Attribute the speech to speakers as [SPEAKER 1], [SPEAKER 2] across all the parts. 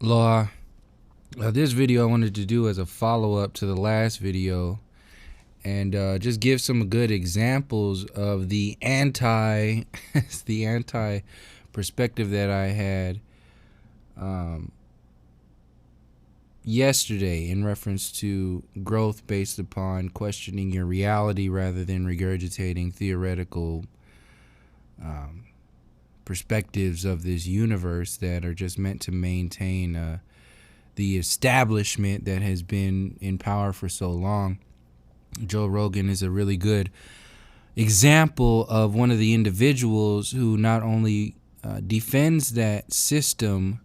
[SPEAKER 1] Law, this video I wanted to do as a follow-up to the last video and just give some good examples of the anti the anti perspective that I had yesterday in reference to growth based upon questioning your reality rather than regurgitating theoretical perspectives of this universe that are just meant to maintain the establishment that has been in power for so long. Joe Rogan is a really good example of one of the individuals who not only defends that system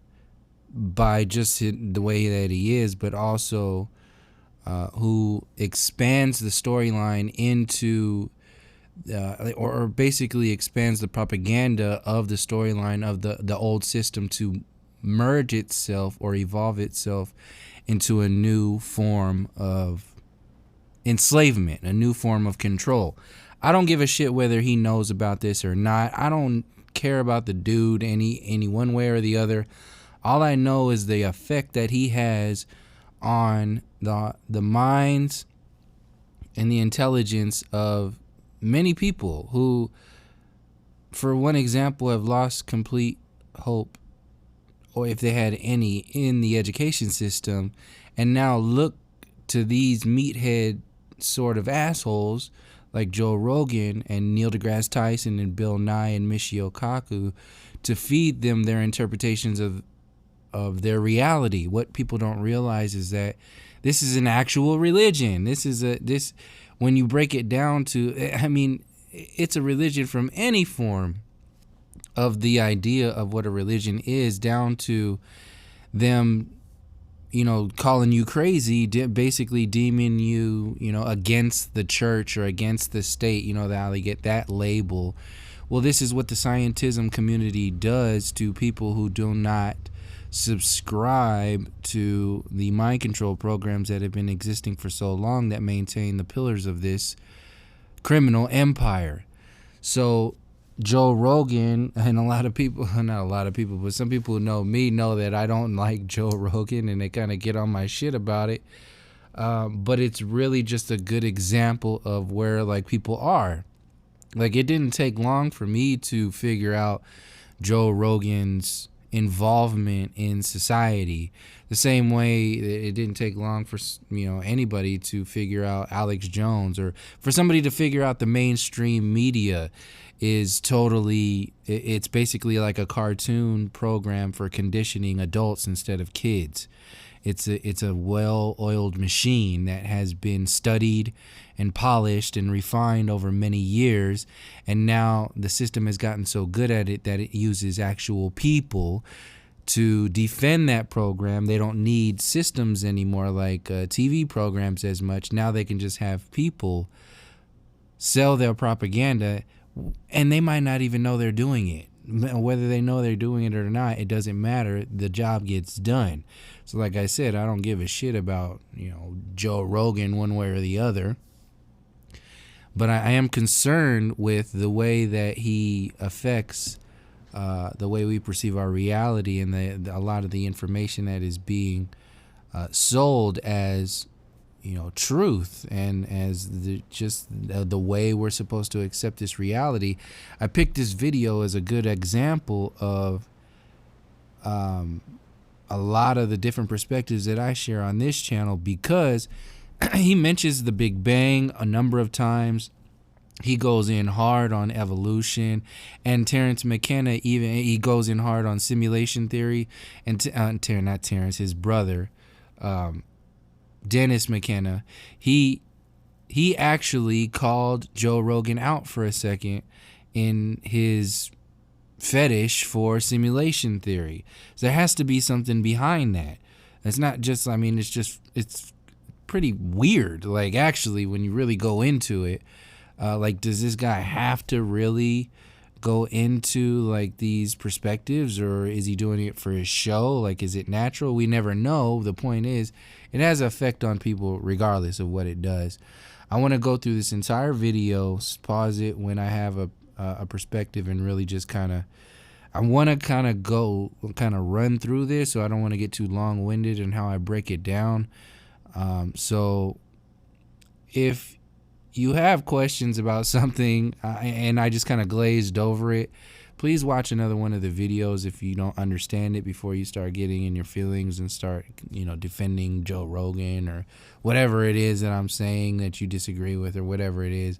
[SPEAKER 1] by just the way that he is, but also who expands the storyline into or basically expands the propaganda of the storyline of the old system to merge itself or evolve itself into a new form of enslavement, a new form of control. I don't give a shit whether he knows about this or not. I don't care about the dude any one way or the other. All I know is the effect that he has on the minds and the intelligence of many people who, for one example, have lost complete hope, or if they had any, in the education system, and now look to these meathead sort of assholes like Joe Rogan and Neil deGrasse Tyson and Bill Nye and Michio Kaku to feed them their interpretations of their reality. What people don't realize is that this is an actual religion. This when you break it down to, I mean, it's a religion from any form of the idea of what a religion is down to them, calling you crazy, basically deeming you, against the church or against the state, how they get that label. Well, this is what the scientism community does to people who do not subscribe to the mind control programs that have been existing for so long that maintain the pillars of this criminal empire. So Joe Rogan, and a lot of people, not a lot of people, but some people who know me know that I don't like Joe Rogan and they kind of get on my shit about it. But it's really just a good example of where people are. It didn't take long for me to figure out Joe Rogan's involvement in society, the same way it didn't take long for anybody to figure out Alex Jones, or for somebody to figure out the mainstream media is totally, it's basically like a cartoon program for conditioning adults instead of kids. It's a well-oiled machine that has been studied and polished and refined over many years, and now the system has gotten so good at it that it uses actual people to defend that program. They don't need systems anymore like TV programs as much. Now they can just have people sell their propaganda, and they might not even know they're doing it. Whether they know they're doing it or not, it doesn't matter. The job gets done. So like I said, I don't give a shit about Joe Rogan one way or the other. But I am concerned with the way that he affects the way we perceive our reality, and a lot of the information that is being sold as truth and as the way we're supposed to accept this reality. I picked this video as a good example of a lot of the different perspectives that I share on this channel, because he mentions the Big Bang a number of times. He goes in hard on evolution, and Terence McKenna he goes in hard on simulation theory, and not Terence, his brother, Dennis McKenna, he actually called Joe Rogan out for a second in his fetish for simulation theory. So there has to be something behind that. It's not just, it's pretty weird. Actually, when you really go into it, does this guy have to really go into these perspectives, or is he doing it for his show? Is it natural? We never know. The point is, it has an effect on people regardless of what it does. I want to go through this entire video, pause it when I have a perspective, and really just kind of I want to kind of run through this, so I don't want to get too long-winded in how I break it down. So if you have questions about something and I just kind of glazed over it, please watch another one of the videos if you don't understand it before you start getting in your feelings and start, defending Joe Rogan or whatever it is that I'm saying that you disagree with or whatever it is.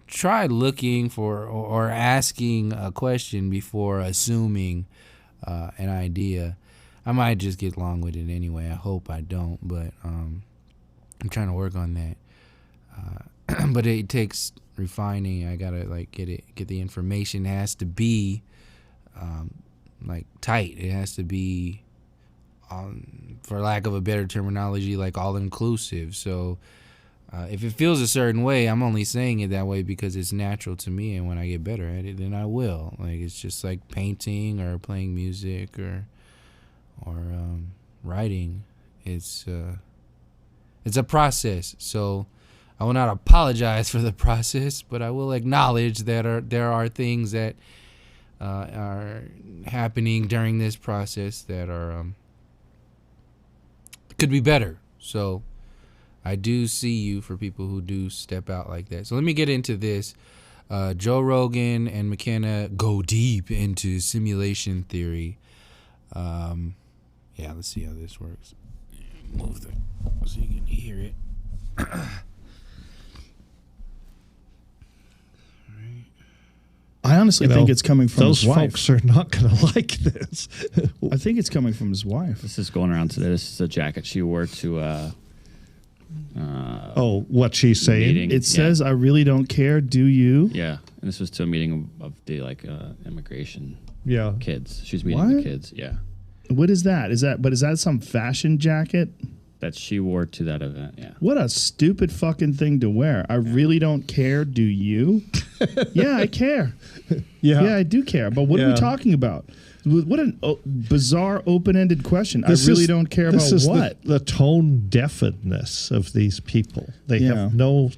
[SPEAKER 1] Try looking for or asking a question before assuming an idea. I might just get long with it anyway. I hope I don't, but I'm trying to work on that. But it takes refining. I gotta get the information. It has to be tight. It has to be, for lack of a better terminology, all inclusive. So if it feels a certain way, I'm only saying it that way because it's natural to me, and when I get better at it, then I will. It's just like painting or playing music or writing. It's a process. So I will not apologize for the process, but I will acknowledge that there are things that are happening during this process that are could be better. So I do see you for people who do step out like that. So let me get into this. Joe Rogan and McKenna go deep into simulation theory. Let's see how this works. Move the so you can hear it.
[SPEAKER 2] I honestly think it's coming from his wife.
[SPEAKER 3] Those folks are not going to like this.
[SPEAKER 2] I think it's coming from his wife.
[SPEAKER 4] This is going around today. This is a jacket she wore to
[SPEAKER 3] what she's saying?
[SPEAKER 2] Meeting. It says, "I really don't care, do you?"
[SPEAKER 4] Yeah, and this was to a meeting of the immigration kids. She's meeting
[SPEAKER 2] What?
[SPEAKER 4] the kids. Yeah.
[SPEAKER 2] What is that? Is that some fashion jacket?
[SPEAKER 4] That she wore to that event, yeah.
[SPEAKER 2] What a stupid fucking thing to wear. I really don't care, do you? Yeah, I care. Yeah, I do care. But what are we talking about? What a bizarre, open-ended question. I really don't care about what?
[SPEAKER 3] The tone deafness of these people. They have no...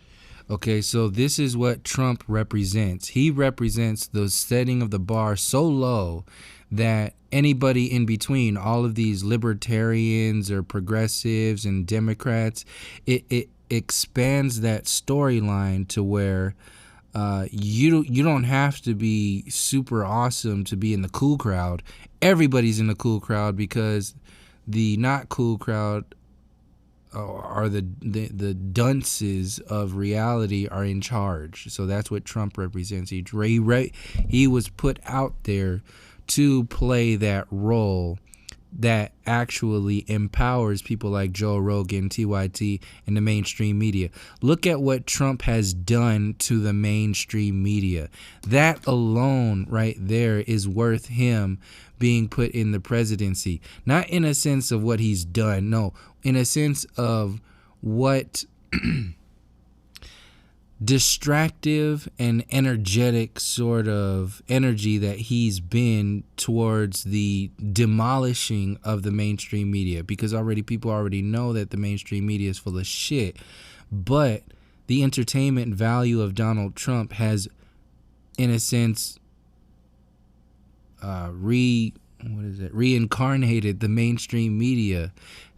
[SPEAKER 1] Okay, so this is what Trump represents. He represents the setting of the bar so low that anybody in between, all of these libertarians or progressives and Democrats, it expands that storyline to where you don't have to be super awesome to be in the cool crowd. Everybody's in the cool crowd because the not cool crowd are the dunces of reality are in charge. So that's what Trump represents. He was put out there to play that role that actually empowers people like Joe Rogan, TYT, and the mainstream media. Look at what Trump has done to the mainstream media. That alone right there is worth him being put in the presidency. Not in a sense of what he's done, no, in a sense of what distractive and energetic sort of energy that he's been towards the demolishing of the mainstream media, because people already know that the mainstream media is full of shit. But the entertainment value of Donald Trump has, in a sense, reincarnated the mainstream media.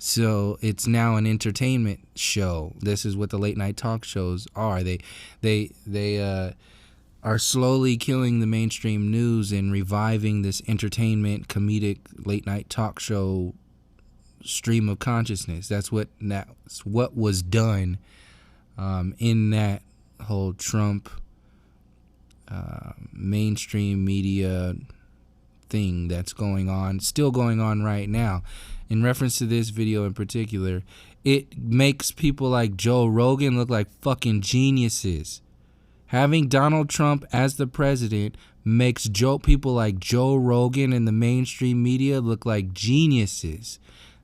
[SPEAKER 1] So it's now an entertainment show. This is what the late night talk shows are. They are slowly killing the mainstream news and reviving this entertainment, comedic late night talk show stream of consciousness. That's what was done in that whole Trump mainstream media thing that's going on, still going on right now. In reference to this video in particular, it makes people like Joe Rogan look like fucking geniuses. Having Donald Trump as the president makes people like Joe Rogan and the mainstream media look like geniuses.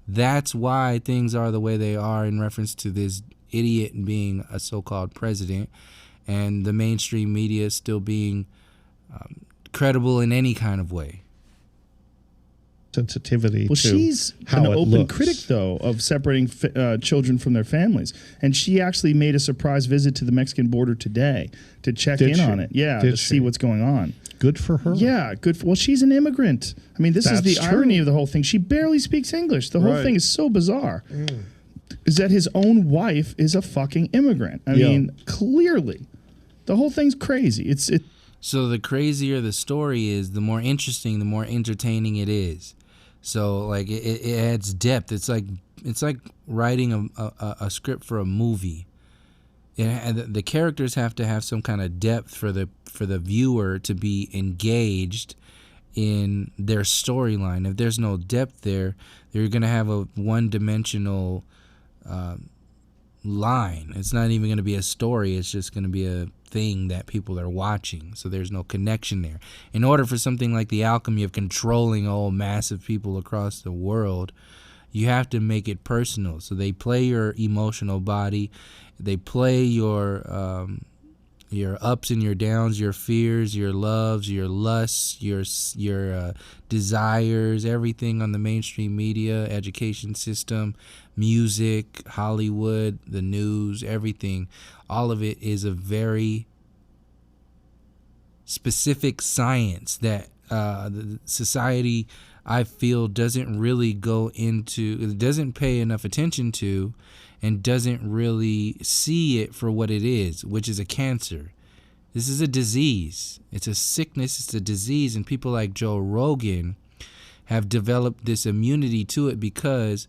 [SPEAKER 1] That's why things are the way they are in reference to this idiot being a so-called president, and the mainstream media still being credible in any kind of way.
[SPEAKER 3] sensitivity
[SPEAKER 2] well,
[SPEAKER 3] to
[SPEAKER 2] she's
[SPEAKER 3] how
[SPEAKER 2] an
[SPEAKER 3] it
[SPEAKER 2] open
[SPEAKER 3] looks.
[SPEAKER 2] critic, though, of separating children from their families. And she actually made a surprise visit to the Mexican border today to check in on it. Yeah, to see what's going on.
[SPEAKER 3] Good for her.
[SPEAKER 2] Yeah, good. Well, she's an immigrant. I mean, this is the irony of the whole thing. She barely speaks English. The whole thing is so bizarre. Is that his own wife is a fucking immigrant. I mean, clearly. The whole thing's crazy.
[SPEAKER 1] So the crazier the story is, the more interesting, the more entertaining it is. So like it adds depth. It's like writing a script for a movie. The characters have to have some kind of depth for the viewer to be engaged in their storyline. If there's no depth there, you're gonna have a one-dimensional line. It's not even gonna be a story. It's just gonna be a thing that people are watching. So there's no connection there. In order for something like the alchemy of controlling all massive people across the world, you have to make it personal. So they play your emotional body. They play your ups and your downs, your fears, your loves, your lusts, your desires, everything on the mainstream media, education system, music, Hollywood, the news, everything. All of it is a very specific science that the society, I feel, doesn't really go into, it doesn't pay enough attention to, and doesn't really see it for what it is, which is a cancer. This is a disease. It's a sickness. It's a disease. And people like Joe Rogan have developed this immunity to it because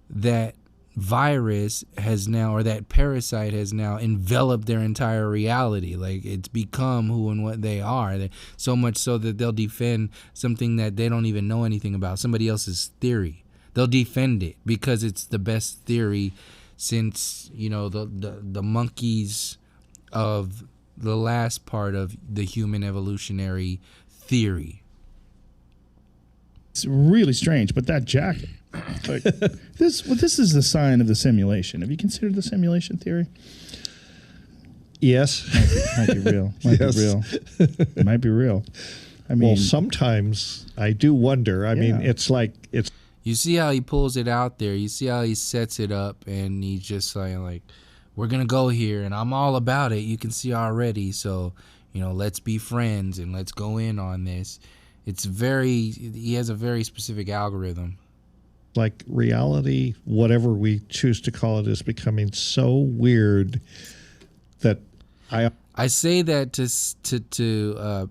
[SPEAKER 1] that virus has now, or that parasite has now enveloped their entire reality. Like, it's become who and what they are. So much so that they'll defend something that they don't even know anything about, somebody else's theory. They'll defend it because it's the best theory since, the monkeys of the last part of the human evolutionary theory.
[SPEAKER 2] It's really strange, but that jacket, like, this is the sign of the simulation. Have you considered the simulation theory?
[SPEAKER 3] Yes.
[SPEAKER 2] Might be real. Might be real. I mean,
[SPEAKER 3] well, sometimes I do wonder. I mean, it's like it's.
[SPEAKER 1] You see how he pulls it out there. You see how he sets it up, and he's just saying, like, we're going to go here, and I'm all about it. You can see already. So, let's be friends, and let's go in on this. He has a very specific algorithm.
[SPEAKER 3] Like reality, whatever we choose to call it, is becoming so weird that
[SPEAKER 1] I say that to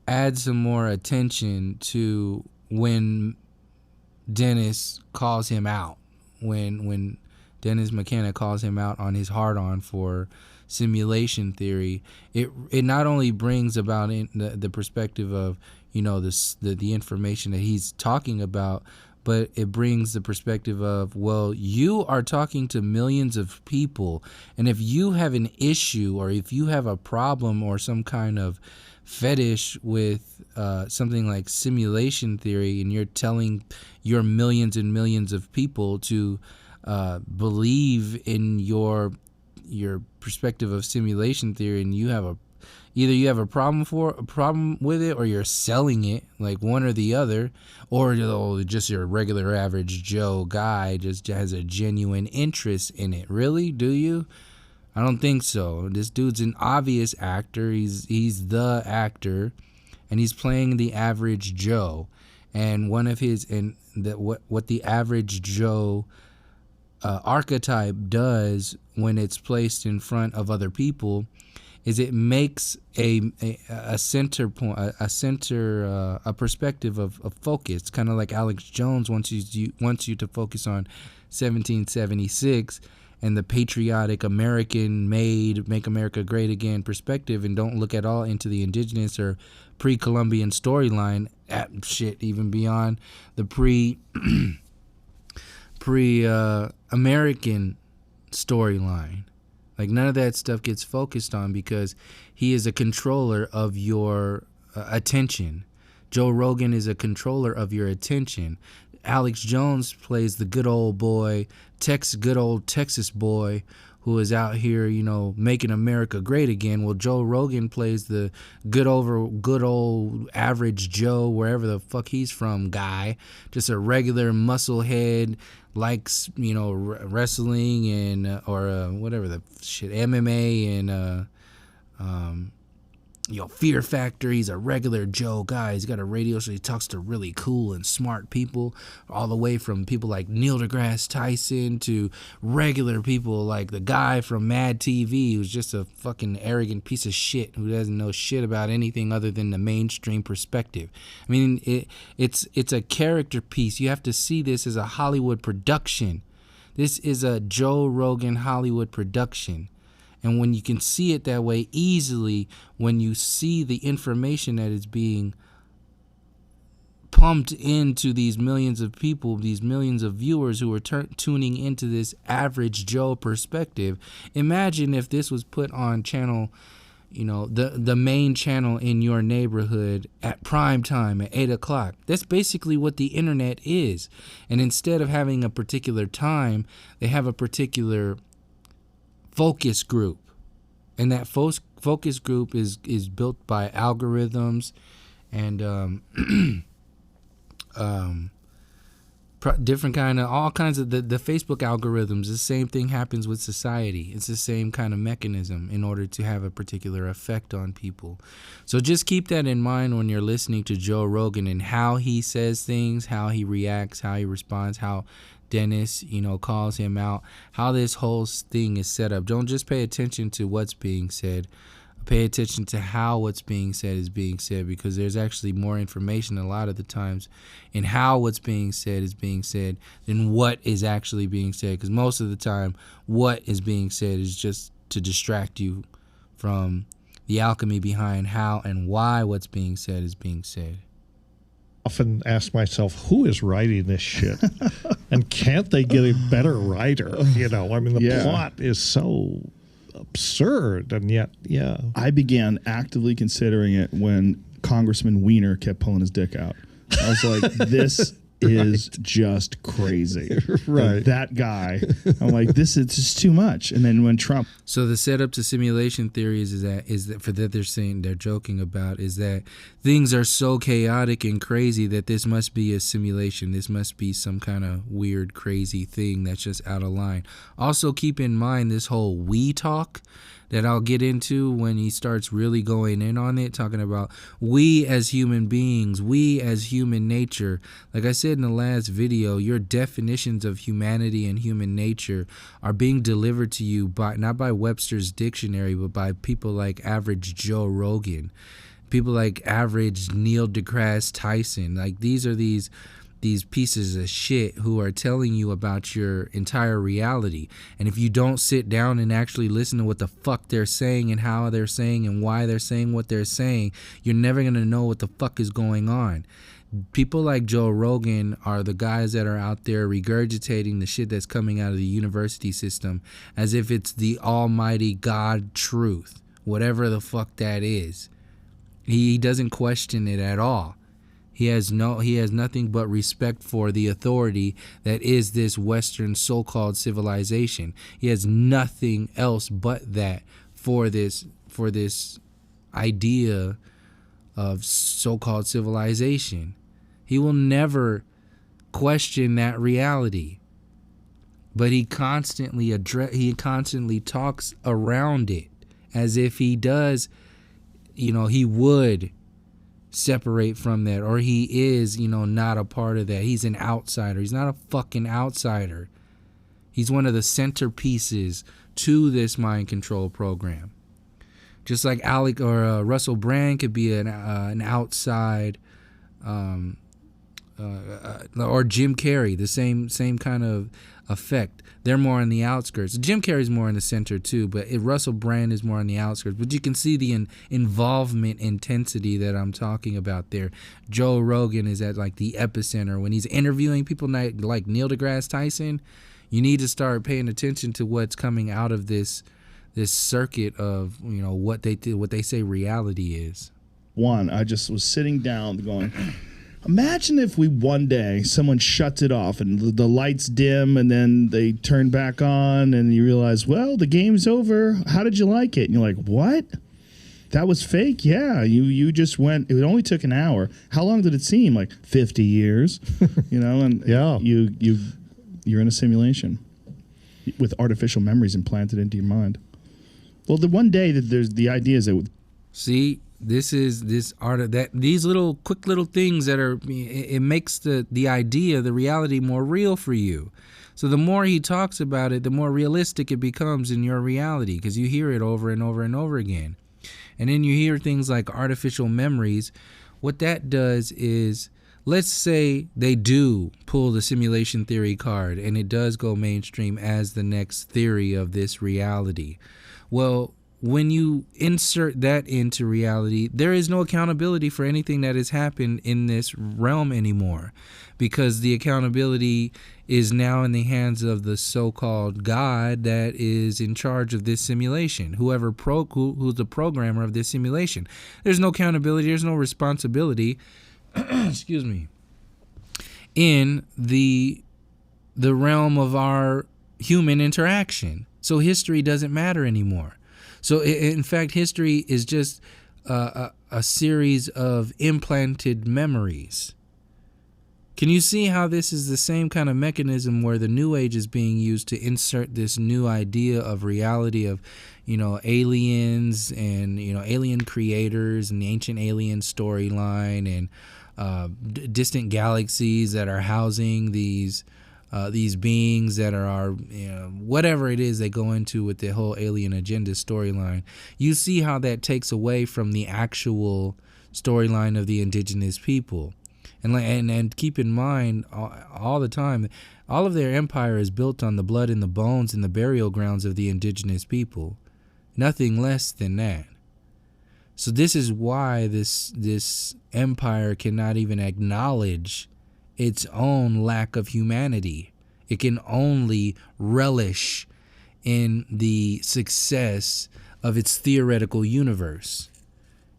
[SPEAKER 1] add some more attention to when Dennis calls him out, when Dennis McKenna calls him out on his hard-on for simulation theory. It not only brings about the perspective of the information that he's talking about, but it brings the perspective of, well, you are talking to millions of people, and if you have an issue or if you have a problem or some kind of fetish with something like simulation theory, and you're telling your millions and millions of people to believe in your perspective of simulation theory, and you have either you have a problem with it, or you're selling it, like one or the other, or just your regular average Joe guy just has a genuine interest in it. Really? Do you? I don't think so. This dude's an obvious actor. He's the actor, and he's playing the average Joe. And one of his what the average Joe archetype does when it's placed in front of other people is it makes a center point, a perspective of focus, kind of like Alex Jones wants you to focus on 1776 and the patriotic American-made Make America Great Again perspective, and don't look at all into the indigenous or pre-Columbian storyline, even beyond the pre-American storyline. Like, none of that stuff gets focused on because he is a controller of your attention. Joe Rogan is a controller of your attention. Alex Jones plays the good old boy, good old Texas boy, who is out here, you know, making America great again. Well, Joe Rogan plays the good old average Joe, wherever the fuck he's from, guy, just a regular musclehead, likes, you know, wrestling and or whatever the shit, MMA and you know, Fear Factor. He's a regular Joe guy. He's got a radio show. He talks to really cool and smart people, all the way from people like Neil deGrasse Tyson to regular people like the guy from Mad TV, who's just a fucking arrogant piece of shit who doesn't know shit about anything other than the mainstream perspective. I mean, it's a character piece. You have to see this as a Hollywood production. This is a Joe Rogan Hollywood production. And when you can see it that way easily, when you see the information that is being pumped into these millions of people, these millions of viewers who are tuning into this average Joe perspective, imagine if this was put on channel, you know, the main channel in your neighborhood at prime time at 8 o'clock. That's basically what the internet is. And instead of having a particular time, they have a particular focus group, and that focus group is built by algorithms and different kind of all kinds of the Facebook algorithms. The same thing happens with society. It's the same kind of mechanism in order to have a particular effect on people. So just keep that in mind when you're listening to Joe Rogan and how he says things, how he reacts, how he responds, how Dennis, you know, calls him out, how this whole thing is set up. Don't just pay attention to what's being said. Pay attention to how what's being said is being said, because there's actually more information a lot of the times in how what's being said is being said than what is actually being said. Because most of the time, what is being said is just to distract you from the alchemy behind how and why what's being said is being said.
[SPEAKER 3] Often ask myself, who is writing this shit? And can't they get a better writer? You know, I mean, the plot is so absurd, and yet,
[SPEAKER 2] I began actively considering it when Congressman Weiner kept pulling his dick out. I was like, this is just crazy.
[SPEAKER 3] Right.
[SPEAKER 2] That guy, I'm like, this is just too much. And then when Trump.
[SPEAKER 1] So the setup to simulation theories is that for that they're joking about is that things are so chaotic and crazy that this must be a simulation. This must be some kind of weird, crazy thing that's just out of line. Also keep in mind this whole we talk that I'll get into when he starts really going in on it, talking about we as human beings, we as human nature. Like I said in the last video, your definitions of humanity and human nature are being delivered to you by not by Webster's dictionary, but by people like average Joe Rogan, people like average Neil deGrasse Tyson. Like these are these pieces of shit who are telling you about your entire reality. And if you don't sit down and actually listen to what the fuck they're saying and how they're saying and why they're saying what they're saying, you're never going to know what the fuck is going on. People like Joe Rogan are the guys that are out there regurgitating the shit that's coming out of the university system as if it's the almighty God truth, whatever the fuck that is. He doesn't question it at all. He has nothing but respect for the authority that is this Western so-called civilization. He has nothing else but that for this idea of so-called civilization. He will never question that reality, but he constantly talks around it as if he does, you know, he would separate from that, or he is, you know, not a part of that. He's an outsider. He's not a fucking outsider. He's one of the centerpieces to this mind control program. Just like Alec or Russell Brand could be an outside, or Jim Carrey, the same kind of effect. They're more on the outskirts. Jim Carrey's more in the center too, but Russell Brand is more on the outskirts. But you can see the involvement intensity that I'm talking about there. Joe Rogan is at like the epicenter. When he's interviewing people like Neil deGrasse Tyson, you need to start paying attention to what's coming out of this circuit of, you know, what they say reality is.
[SPEAKER 2] One, I just was sitting down going, Imagine if one day someone shuts it off and the lights dim and then they turn back on and you realize, well, the game's over. How did you like it? And you're like, what? That was fake? Yeah, you just went. It only took an hour. How long did it seem? Like 50 years, And you're in a simulation with artificial memories implanted into your mind. Well, the one day that there's the idea is that
[SPEAKER 1] this art that these little quick little things that are it makes the idea, the reality more real for you. So the more he talks about it, the more realistic it becomes in your reality because you hear it over and over and over again. And then you hear things like artificial memories. What that does is, let's say they do pull the simulation theory card and it does go mainstream as the next theory of this reality. Well, when you insert that into reality, there is no accountability for anything that has happened in this realm anymore, because the accountability is now in the hands of the so-called God that is in charge of this simulation, who's the programmer of this simulation. There's no accountability, there's no responsibility, excuse me, in the realm of our human interaction. So history doesn't matter anymore. So, in fact, history is just a series of implanted memories. Can you see how this is the same kind of mechanism where the New Age is being used to insert this new idea of reality of, aliens and, alien creators and the ancient alien storyline and distant galaxies that are housing these beings that are our, whatever it is they go into with the whole alien agenda storyline. You see how that takes away from the actual storyline of the indigenous people. And keep in mind all the time, all of their empire is built on the blood and the bones and the burial grounds of the indigenous people. Nothing less than that. So this is why this empire cannot even acknowledge its own lack of humanity. It can only relish in the success of its theoretical universe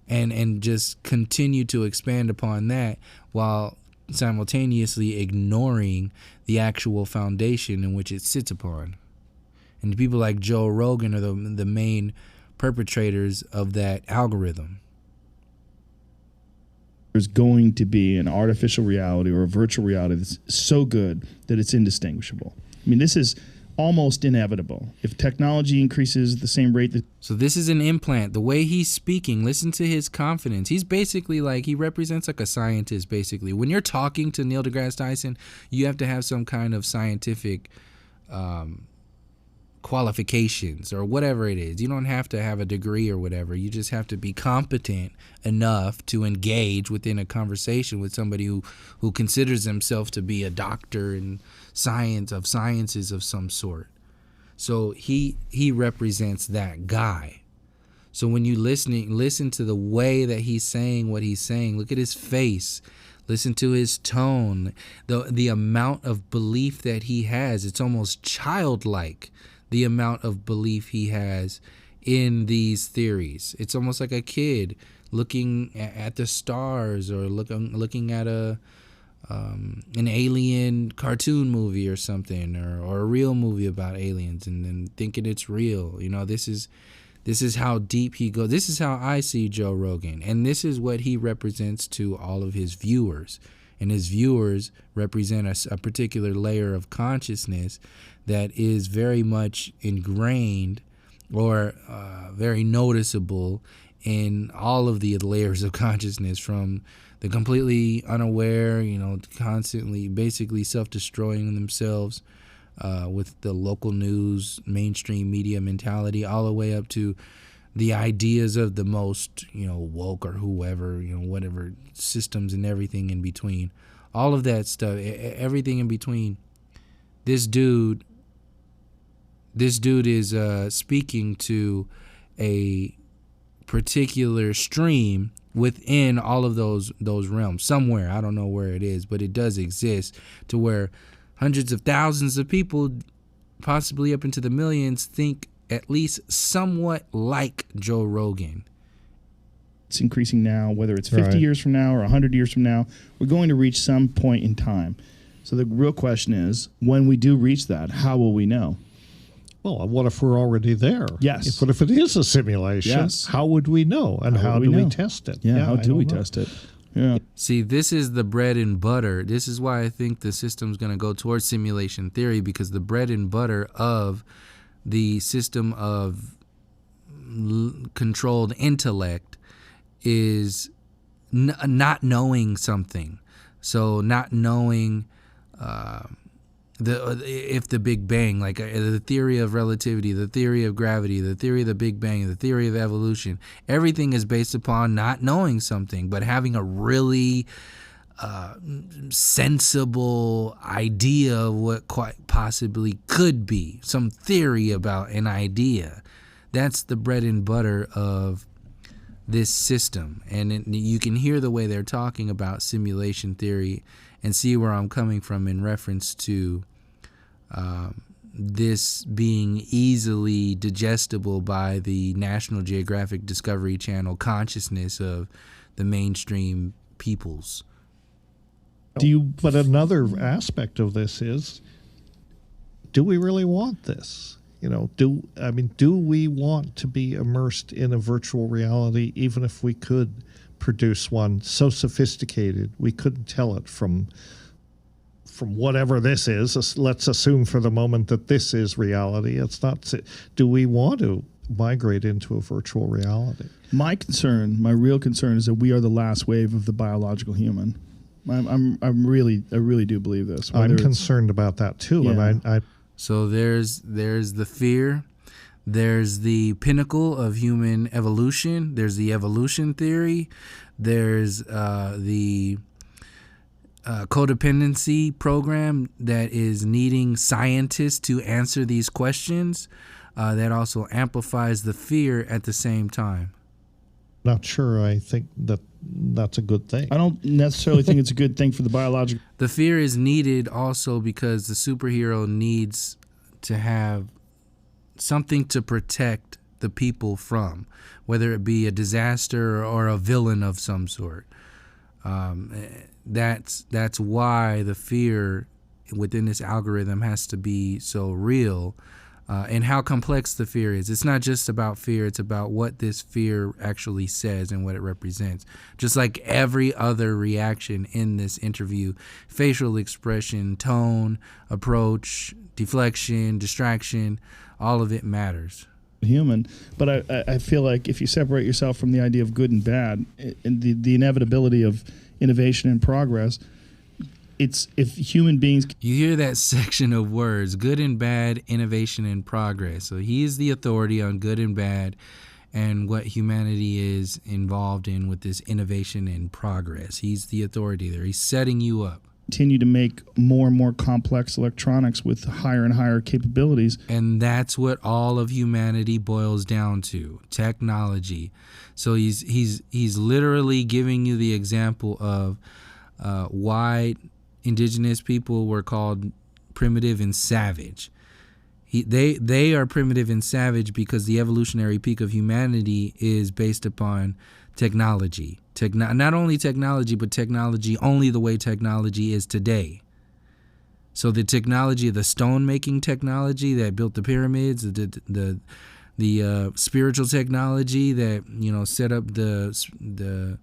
[SPEAKER 1] and just continue to expand upon that while simultaneously ignoring the actual foundation in which it sits upon. And people like Joe Rogan are the main perpetrators of that algorithm.
[SPEAKER 2] There's going to be an artificial reality or a virtual reality that's so good that it's indistinguishable. I mean, this is almost inevitable. If technology increases at the same rate that...
[SPEAKER 1] So this is an implant. The way he's speaking, listen to his confidence. He's basically he represents like a scientist, basically. When you're talking to Neil deGrasse Tyson, you have to have some kind of scientific qualifications or whatever it is. You don't have to have a degree or whatever. You just have to be competent enough to engage within a conversation with somebody who considers himself to be a doctor in sciences of some sort. So he represents that guy. So when you listen to the way that he's saying what he's saying, look at his face, listen to his tone, the amount of belief that he has. It's almost childlike, the amount of belief he has in these theories. It's almost like a kid looking at the stars or looking at an alien cartoon movie or something, or a real movie about aliens and then thinking it's real. This is how deep he goes. This is how I see Joe Rogan, and this is what he represents to all of his viewers. And his viewers represent a particular layer of consciousness that is very much ingrained or very noticeable in all of the layers of consciousness, from the completely unaware, constantly basically self-destroying themselves with the local news, mainstream media mentality, all the way up to the ideas of the most, woke or whoever, whatever systems and everything in between. All of that stuff, everything in between. This dude is speaking to a particular stream within all of those realms somewhere. I don't know where it is, but it does exist, to where hundreds of thousands of people, possibly up into the millions, think at least somewhat like Joe Rogan.
[SPEAKER 2] it's increasing now, whether it's 50 years from now or 100 years from now, we're going to reach some point in time. So the real question is, when we do reach that, how will we know?
[SPEAKER 3] Well, what if we're already there?
[SPEAKER 2] Yes.
[SPEAKER 3] What if it is a simulation?
[SPEAKER 2] Yes.
[SPEAKER 3] How would we know? And how do we test it?
[SPEAKER 2] Yeah, how do we test it? Yeah.
[SPEAKER 1] See, this is the bread and butter. This is why I think the system's going to go towards simulation theory, because the bread and butter of the system of controlled intellect is not knowing something. So not knowing if the Big Bang, like the theory of relativity, the theory of gravity, the theory of the Big Bang, the theory of evolution, everything is based upon not knowing something, but having a really sensible idea of what quite possibly could be, some theory about an idea. That's the bread and butter of this system. And you can hear the way they're talking about simulation theory and see where I'm coming from in reference to this being easily digestible by the National Geographic Discovery Channel consciousness of the mainstream peoples.
[SPEAKER 3] But another aspect of this is, do we really want this? Do we want to be immersed in a virtual reality, even if we could produce one so sophisticated we couldn't tell it from whatever this is? Let's assume for the moment that this is reality. It's not. Do we want to migrate into a virtual reality?
[SPEAKER 2] My real concern, is that we are the last wave of the biological human. I really do believe this.
[SPEAKER 3] I'm concerned about that too,
[SPEAKER 2] Yeah.
[SPEAKER 3] and I
[SPEAKER 1] So there's the fear, there's the pinnacle of human evolution, there's the evolution theory, there's the codependency program that is needing scientists to answer these questions, that also amplifies the fear at the same time.
[SPEAKER 3] not sure I think that's a good thing.
[SPEAKER 2] I don't necessarily think it's a good thing for the biological.
[SPEAKER 1] The fear is needed also because the superhero needs to have something to protect the people from, whether it be a disaster or a villain of some sort. That's why the fear within this algorithm has to be so real, and how complex the fear is. It's not just about fear, it's about what this fear actually says and what it represents. Just like every other reaction in this interview, facial expression, tone, approach, deflection, distraction, all of it matters.
[SPEAKER 2] Human, but I feel like if you separate yourself from the idea of good and bad and the inevitability of innovation and progress, it's if human beings.
[SPEAKER 1] You hear that section of words, good and bad, innovation and progress. So he is the authority on good and bad and what humanity is involved in with this innovation and progress. He's the authority there. He's setting you up.
[SPEAKER 2] Continue to make more and more complex electronics with higher and higher capabilities.
[SPEAKER 1] And that's what all of humanity boils down to, technology. So he's literally giving you the example of why indigenous people were called primitive and savage. They are primitive and savage because the evolutionary peak of humanity is based upon technology. Not only technology, but technology only the way technology is today. So the technology, the stone making technology that built the pyramids, the spiritual technology that set up the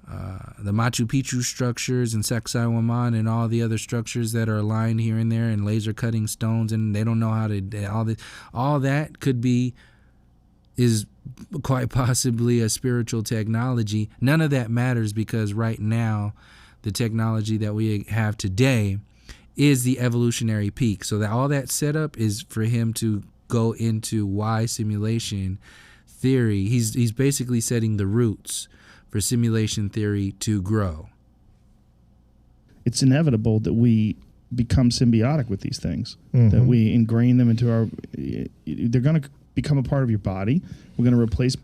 [SPEAKER 1] Machu Picchu structures and Sacsayhuaman and all the other structures that are aligned here and there, and laser cutting stones, and they don't know how to all that is quite possibly a spiritual technology. None of that matters because right now the technology that we have today is the evolutionary peak. So that all that setup is for him to go into why simulation theory. He's basically setting the roots for simulation theory to grow.
[SPEAKER 2] It's inevitable that we become symbiotic with these things, that we ingrain them into our. They're going to become a part of your body. We're going to replace.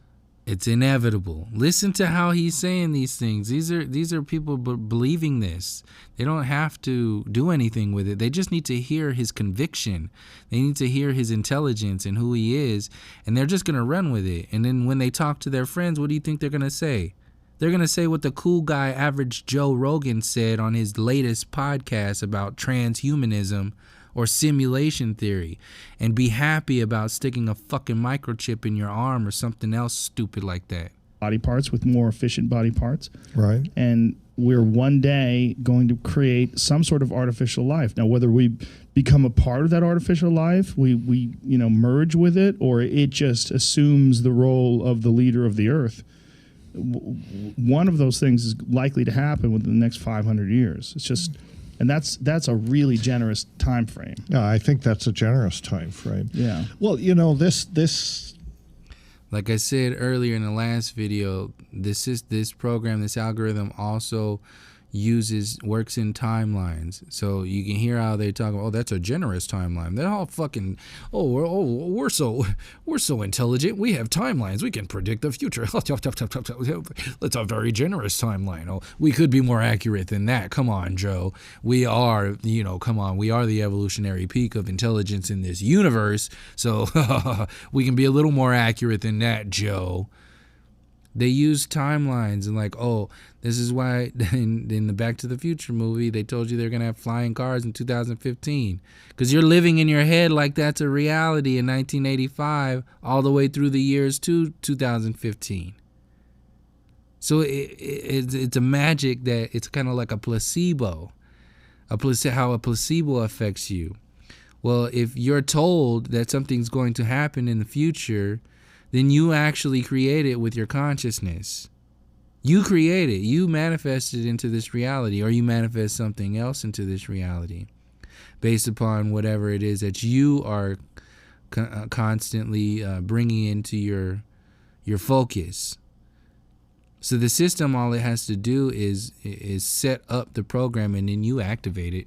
[SPEAKER 1] It's inevitable. Listen to how he's saying these things. These are people believing this. They don't have to do anything with it. They just need to hear his conviction. They need to hear his intelligence and who he is, and they're just going to run with it. And then when they talk to their friends, what do you think they're going to say? They're going to say what the cool guy, average Joe Rogan, said on his latest podcast about transhumanism or simulation theory, and be happy about sticking a fucking microchip in your arm or something else stupid like that.
[SPEAKER 2] Body parts with more efficient body parts.
[SPEAKER 3] Right.
[SPEAKER 2] And we're one day going to create some sort of artificial life. Now, whether we become a part of that artificial life, we merge with it, or it just assumes the role of the leader of the earth, one of those things is likely to happen within the next 500 years. It's just... And that's a really generous time frame.
[SPEAKER 3] Yeah, I think that's a generous time frame.
[SPEAKER 2] Yeah.
[SPEAKER 3] Well, this
[SPEAKER 1] like I said earlier in the last video, this program, this algorithm also works in timelines. So you can hear how they talk about, that's a generous timeline. They're all fucking, we're so intelligent. We have timelines. We can predict the future. That's a very generous timeline. Oh, we could be more accurate than that. Come on, Joe. We are, we are the evolutionary peak of intelligence in this universe. So we can be a little more accurate than that, Joe. They use timelines and this is why in the Back to the Future movie, they told you they're going to have flying cars in 2015. Because you're living in your head like that's a reality in 1985 all the way through the years to 2015. So it's a magic that it's kind of like a placebo. How a placebo affects you. Well, if you're told that something's going to happen in the future, then you actually create it with your consciousness. You create it. You manifest it into this reality, or you manifest something else into this reality based upon whatever it is that you are constantly bringing into your focus. So the system, all it has to do is set up the program, and then you activate it.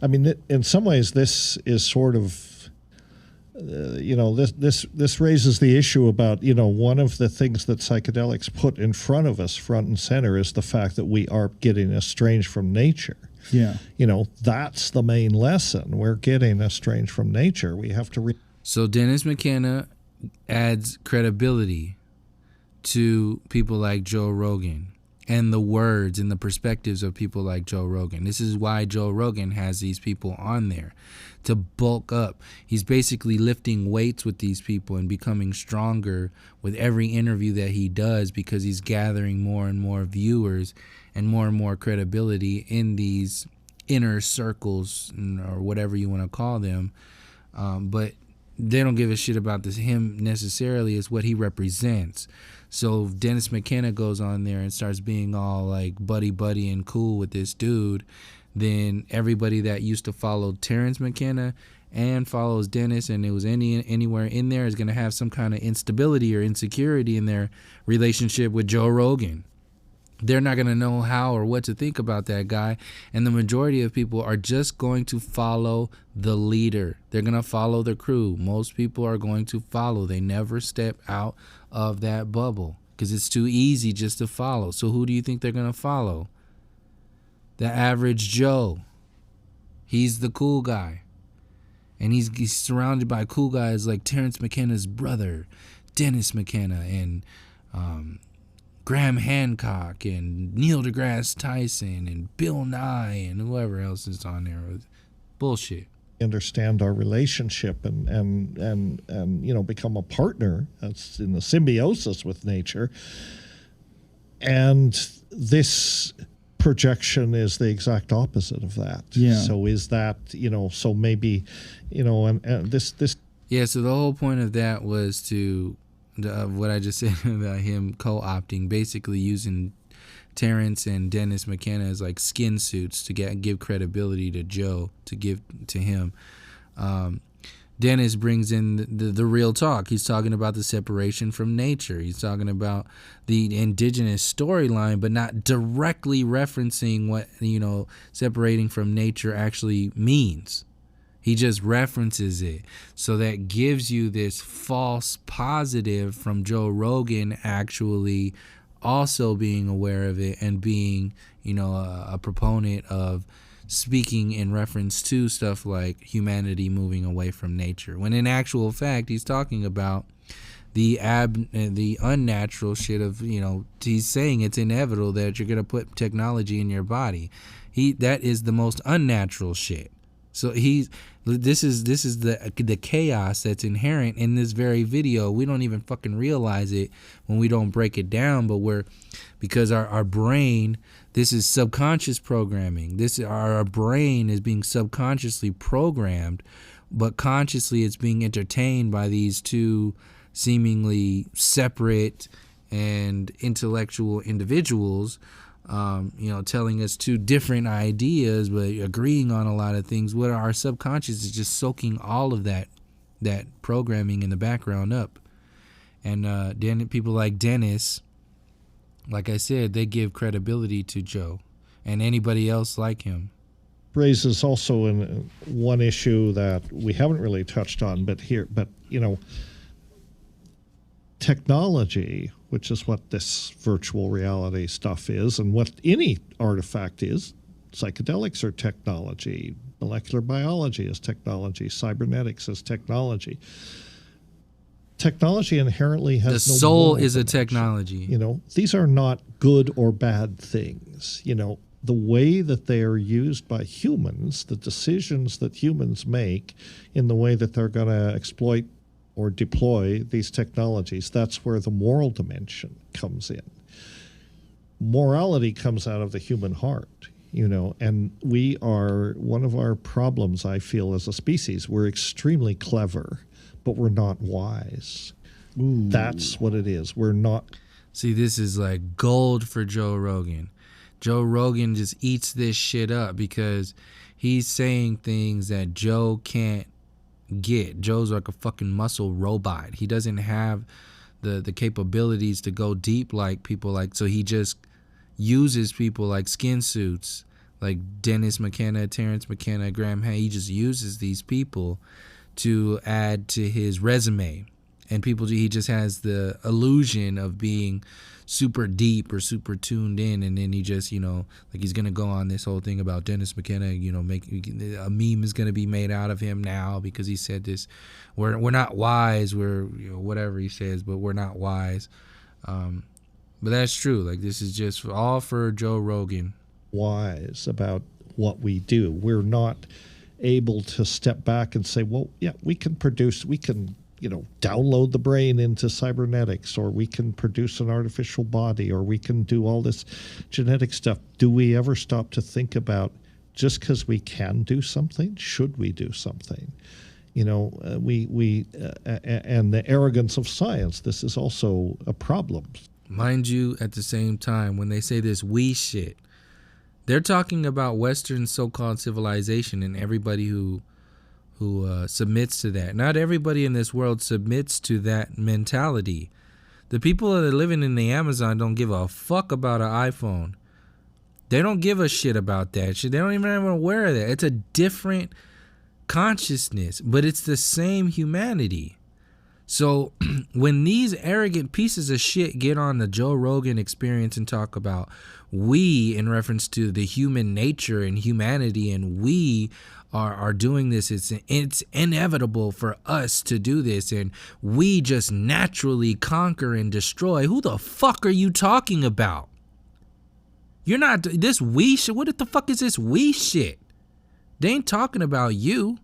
[SPEAKER 3] I mean, in some ways, this is sort of... this raises the issue about, one of the things that psychedelics put in front of us, front and center, is the fact that we are getting estranged from nature.
[SPEAKER 2] Yeah.
[SPEAKER 3] That's the main lesson. We're getting estranged from nature. We have to...
[SPEAKER 1] So Dennis McKenna adds credibility to people like Joe Rogan and the words and the perspectives of people like Joe Rogan. This is why Joe Rogan has these people on there, to bulk up. He's basically lifting weights with these people and becoming stronger with every interview that he does, because he's gathering more and more viewers and more credibility in these inner circles, or whatever you want to call them. But they don't give a shit about him necessarily. It's what he represents. So Dennis McKenna goes on there and starts being all like buddy and cool with this dude. Then everybody that used to follow Terrence McKenna and follows Dennis, and it was anywhere in there, is going to have some kind of instability or insecurity in their relationship with Joe Rogan. They're not going to know how or what to think about that guy. And the majority of people are just going to follow the leader. They're going to follow the crew. Most people are going to follow. They never step out of that bubble because it's too easy just to follow. So who do you think they're going to follow? The average Joe. He's the cool guy. And he's surrounded by cool guys like Terrence McKenna's brother, Dennis McKenna, and Graham Hancock, and Neil deGrasse Tyson, and Bill Nye, and whoever else is on there. Bullshit.
[SPEAKER 3] Understand our relationship and become a partner. That's in the symbiosis with nature. And this projection is the exact opposite of that.
[SPEAKER 2] Yeah.
[SPEAKER 3] So is that, so maybe, and this.
[SPEAKER 1] Yeah, so the whole point of that was what I just said about him co-opting, basically using Terrence and Dennis McKenna as like skin suits to give credibility to Joe, to give to him. Dennis brings in the real talk. He's talking about the separation from nature. He's talking about the indigenous storyline, but not directly referencing what, separating from nature actually means. He just references it. So that gives you this false positive from Joe Rogan actually also being aware of it and being, a proponent of speaking in reference to stuff like humanity moving away from nature. When in actual fact, he's talking about the unnatural shit of, he's saying it's inevitable that you're going to put technology in your body. That is the most unnatural shit. So this is the chaos that's inherent in this very video. We don't even fucking realize it when we don't break it down, but because our brain, this is subconscious programming. Our brain is being subconsciously programmed, but consciously it's being entertained by these two seemingly separate and intellectual individuals, telling us two different ideas, but agreeing on a lot of things. What our subconscious is just soaking all of that programming in the background up. And then people like Dennis, like I said, they give credibility to Joe and anybody else like him.
[SPEAKER 3] Raises also in one issue that we haven't really touched on, but technology, which is what this virtual reality stuff is and what any artifact is. Psychedelics are technology. Molecular biology is technology. Cybernetics is technology. Technology inherently has
[SPEAKER 1] the
[SPEAKER 3] no
[SPEAKER 1] soul is
[SPEAKER 3] dimension.
[SPEAKER 1] A technology.
[SPEAKER 3] These are not good or bad things. The way that they are used by humans, the decisions that humans make in the way that they're going to exploit or deploy these technologies, that's where the moral dimension comes in. Morality comes out of the human heart, and we are, one of our problems, I feel, as a species, we're extremely clever, but we're not wise. Ooh. That's what it is. We're not.
[SPEAKER 1] See, this is like gold for Joe Rogan. Joe Rogan just eats this shit up because he's saying things that Joe can't get. Joe's like a fucking muscle robot. He doesn't have the capabilities to go deep like people like, so he just uses people like skin suits, like Dennis McKenna, Terrence McKenna, Graham Hay. He just uses these people to add to his resume. And he just has the illusion of being super deep or super tuned in, and then he just, like he's gonna go on this whole thing about Dennis McKenna, make a meme is gonna be made out of him now because he said this. We're not wise. We're whatever he says, but we're not wise. But that's true. Like, this is just all for Joe Rogan.
[SPEAKER 3] Wise about what we do. We're not able to step back and say, well, yeah, we can download the brain into cybernetics, or we can produce an artificial body, or we can do all this genetic stuff. Do we ever stop to think about, just because we can do something, should we do something? And the arrogance of science, this is also a problem.
[SPEAKER 1] Mind you, at the same time, when they say this we shit, they're talking about Western so-called civilization and everybody who submits to that. Not everybody in this world submits to that mentality. The people that are living in the Amazon don't give a fuck about an iPhone. They don't give a shit about that shit. They don't even ever aware of that. It's a different consciousness, but it's the same humanity. So when these arrogant pieces of shit get on the Joe Rogan Experience and talk about we in reference to the human nature and humanity, and we are doing this, it's inevitable for us to do this, and we just naturally conquer and destroy. Who the fuck are you talking about? You're not this we shit. What the fuck is this we shit? They ain't talking about you.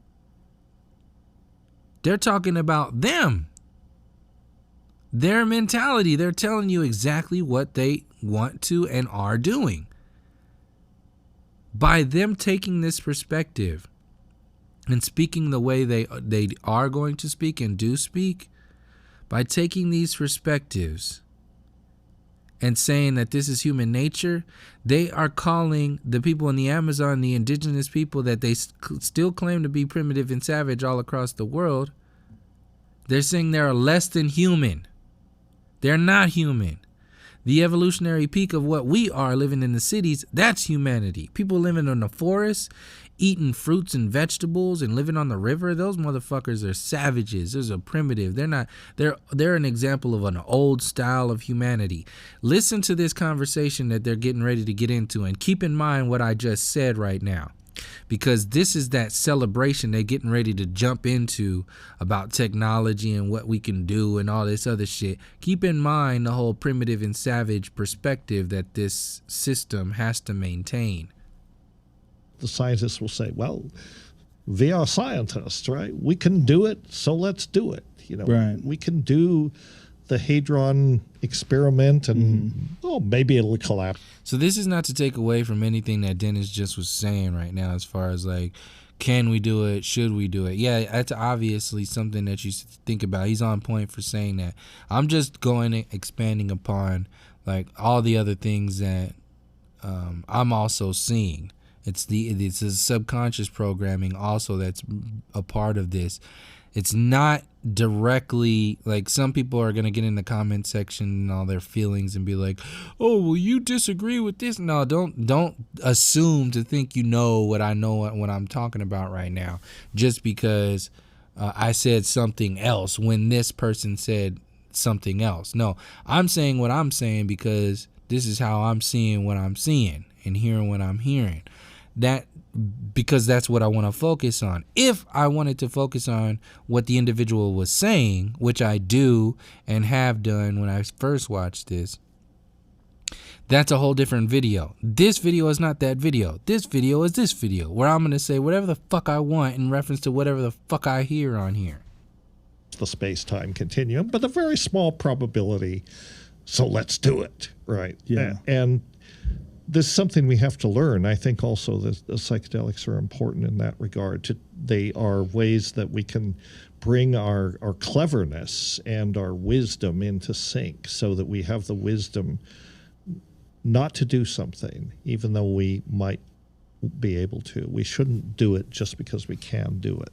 [SPEAKER 1] They're talking about them. Their mentality. They're telling you exactly what they want to and are doing. By them taking this perspective and speaking the way they are going to speak and do speak, by taking these perspectives and saying that this is human nature, they are calling the people in the Amazon, the indigenous people that they still claim to be primitive and savage all across the world, they're saying they're less than human. They're not human. The evolutionary peak of what we are living in the cities, that's humanity. People living in the forests, eating fruits and vegetables and living on the river, those motherfuckers are savages. Those are primitive. They're an example of an old style of humanity. Listen to this conversation that they're getting ready to get into, and keep in mind what I just said right now. Because this is that celebration they're getting ready to jump into about technology and what we can do and all this other shit. Keep in mind the whole primitive and savage perspective that this system has to maintain.
[SPEAKER 3] The scientists will say, well, we are scientists, right? We can do it, so let's do it.
[SPEAKER 2] Right.
[SPEAKER 3] We can do the Hadron experiment, and maybe it'll collapse.
[SPEAKER 1] So this is not to take away from anything that Dennis just was saying right now, as far as like, can we do it? Should we do it? Yeah, that's obviously something that you think about. He's on point for saying that. I'm just expanding upon like all the other things that I'm also seeing. It's the subconscious programming also that's a part of this. It's not directly like some people are going to get in the comment section and all their feelings and be like, oh, well, you disagree with this. No, don't assume to think you know what I know what I'm talking about right now just because I said something else when this person said something else. No, I'm saying what I'm saying because this is how I'm seeing what I'm seeing and hearing what I'm hearing. Because that's what I want to focus on. If I wanted to focus on what the individual was saying, which I do and have done when I first watched this, that's a whole different video. This video is not that video. This video is this video where I'm going to say whatever the fuck I want in reference to whatever the fuck I hear on here.
[SPEAKER 3] The space-time continuum, but a very small probability. So let's do it, right?
[SPEAKER 2] Yeah.
[SPEAKER 3] And there's something we have to learn. I think also that the psychedelics are important in that regard. They are ways that we can bring our cleverness and our wisdom into sync so that we have the wisdom not to do something, even though we might be able to. We shouldn't do it just because we can do it.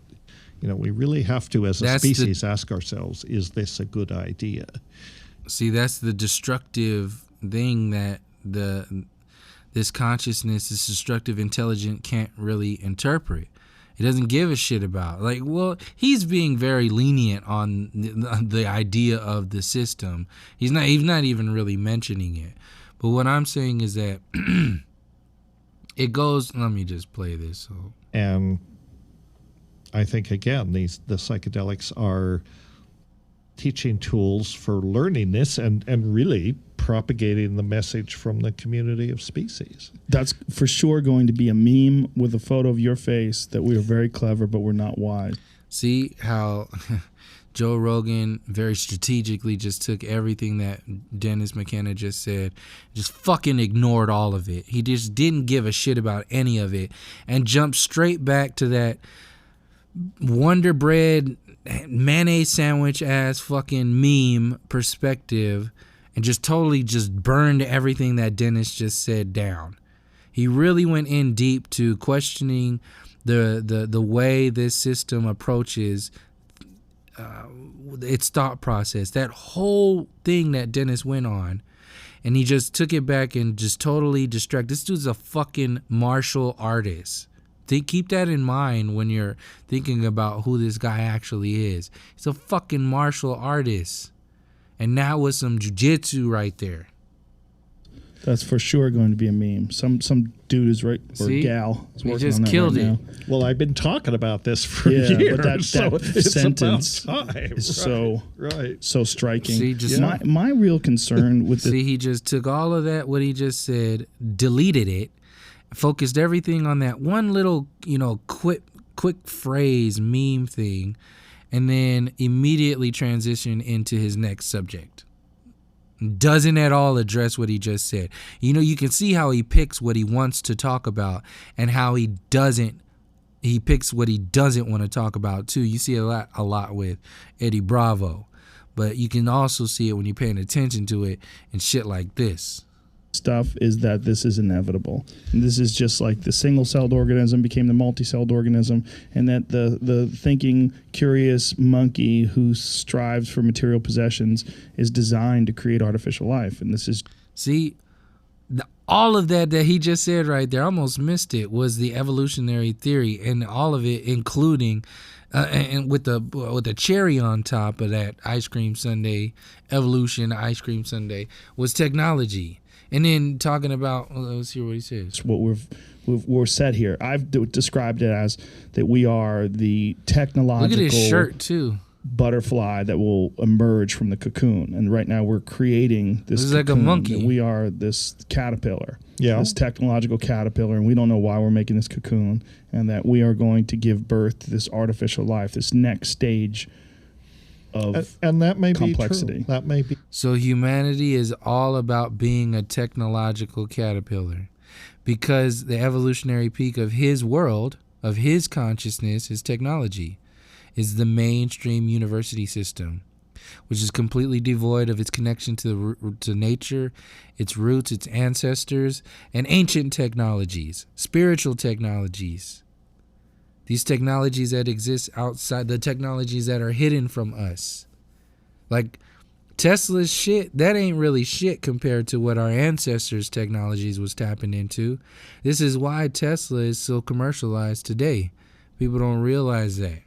[SPEAKER 3] We really have to, as a species, ask ourselves, is this a good idea?
[SPEAKER 1] See, that's the destructive thing that this consciousness, this destructive intelligence can't really interpret. It doesn't give a shit about. Like, well, he's being very lenient on the idea of the system. He's not even really mentioning it. But what I'm saying is that it goes. Let me just play this. So.
[SPEAKER 3] And I think again, the psychedelics are teaching tools for learning this and really propagating the message from the community of species.
[SPEAKER 2] That's for sure going to be a meme with a photo of your face that we are very clever, but we're not wise.
[SPEAKER 1] See how Joe Rogan very strategically just took everything that Dennis McKenna just said, just fucking ignored all of it. He just didn't give a shit about any of it and jumped straight back to that Wonder Bread mayonnaise sandwich ass fucking meme perspective and just totally just burned everything that Dennis just said down. He really went in deep to questioning the way this system approaches its thought process. That whole thing that Dennis went on, and he just took it back and just totally distracted. This dude's a fucking martial artist. Keep that in mind when you're thinking about who this guy actually is. He's a fucking martial artist. And now with some jiu-jitsu right there.
[SPEAKER 2] That's for sure going to be a meme. Some dude is right, or gal is working
[SPEAKER 1] just
[SPEAKER 2] on that
[SPEAKER 1] killed
[SPEAKER 2] right
[SPEAKER 1] it.
[SPEAKER 2] now.
[SPEAKER 3] Well, I've been talking about this for years.
[SPEAKER 2] But that sentence is
[SPEAKER 3] right.
[SPEAKER 2] so striking.
[SPEAKER 1] See, just
[SPEAKER 2] my real concern with
[SPEAKER 1] See, he just took all of that, what he just said, deleted it, focused everything on that one little, quick phrase meme thing, and then immediately transitioned into his next subject. Doesn't at all address what he just said. You can see how he picks what he wants to talk about and how he picks what he doesn't want to talk about too. You see a lot with Eddie Bravo, but you can also see it when you're paying attention to it and shit like this.
[SPEAKER 2] Stuff is that this is inevitable. And this is just like the single-celled organism became the multi-celled organism, and that the thinking, curious monkey who strives for material possessions is designed to create artificial life. And this is
[SPEAKER 1] See, all of that he just said right there, I almost missed it, was the evolutionary theory, and all of it, including, and with the cherry on top of that ice cream sundae, evolution ice cream sundae, was technology. And then talking about, let's hear what he says.
[SPEAKER 2] What we're said here. I've described it as that we are the technological.
[SPEAKER 1] Look at his shirt too.
[SPEAKER 2] Butterfly that will emerge from the cocoon, and right now we're creating this cocoon,
[SPEAKER 1] like a monkey.
[SPEAKER 2] we are this caterpillar, this technological caterpillar, and we don't know why we're making this cocoon, and that we are going to give birth to this artificial life, this next stage of
[SPEAKER 3] and that may
[SPEAKER 2] complexity.
[SPEAKER 3] Be true. That may be.
[SPEAKER 1] So humanity is all about being a technological caterpillar, because the evolutionary peak of his world, of his consciousness, is technology. Is the mainstream university system, which is completely devoid of its connection to nature, its roots, its ancestors, and ancient technologies, spiritual technologies. These technologies that exist outside, the technologies that are hidden from us. Like Tesla's shit, that ain't really shit compared to what our ancestors' technologies was tapping into. This is why Tesla is so commercialized today. People don't realize that.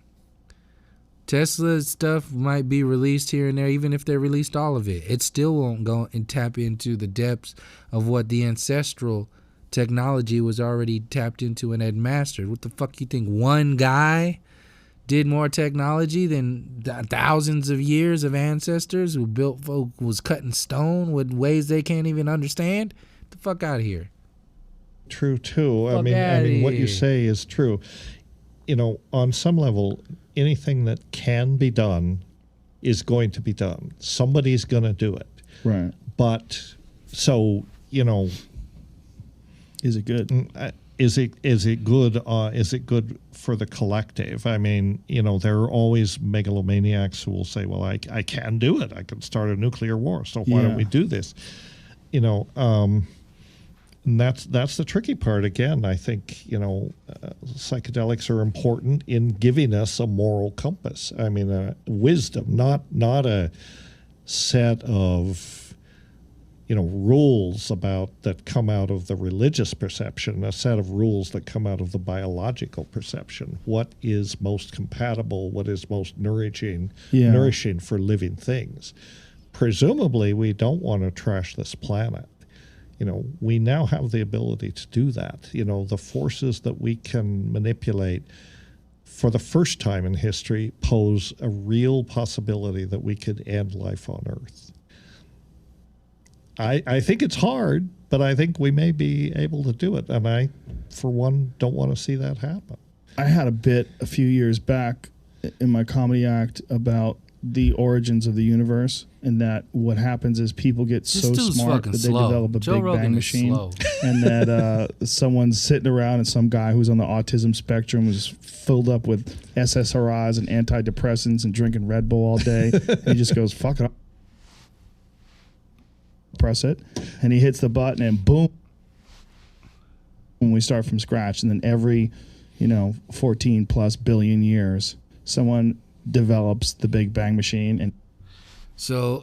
[SPEAKER 1] Tesla stuff might be released here and there, even if they released all of it. It still won't go and tap into the depths of what the ancestral technology was already tapped into and had mastered. What the fuck you think? One guy did more technology than thousands of years of ancestors who built folk was cutting stone with ways they can't even understand? Get the fuck out of here.
[SPEAKER 3] True too. I mean what you say is true. You know, on some level, anything that can be done is going to be done. Somebody's going to do it.
[SPEAKER 2] Right.
[SPEAKER 3] But so, you know,
[SPEAKER 2] is it good?
[SPEAKER 3] Is it good? Is it good for the collective? I mean, you know, there are always megalomaniacs who will say, "Well, I can do it. I can start a nuclear war. So why don't we do this?" You know, and that's the tricky part. Again, I think, you know, psychedelics are important in giving us a moral compass. I mean, wisdom, not a set of, you know, rules that come out of the religious perception, a set of rules that come out of the biological perception. What is most compatible? What is most nourishing for living things? Presumably, we don't want to trash this planet. You know, we now have the ability to do that. You know, the forces that we can manipulate for the first time in history pose a real possibility that we could end life on Earth. I think it's hard, but I think we may be able to do it. And I, for one, don't want to see that happen.
[SPEAKER 2] I had a bit a few years back in my comedy act about the origins of the universe, and that what happens is people get so smart that they develop a Big Bang machine, and that someone's sitting around and some guy who's on the autism spectrum was filled up with SSRIs and antidepressants and drinking Red Bull all day, and he just goes, "Fuck it, press it," and he hits the button and boom, and we start from scratch. And then every 14 plus billion years someone develops the Big Bang machine. And
[SPEAKER 1] so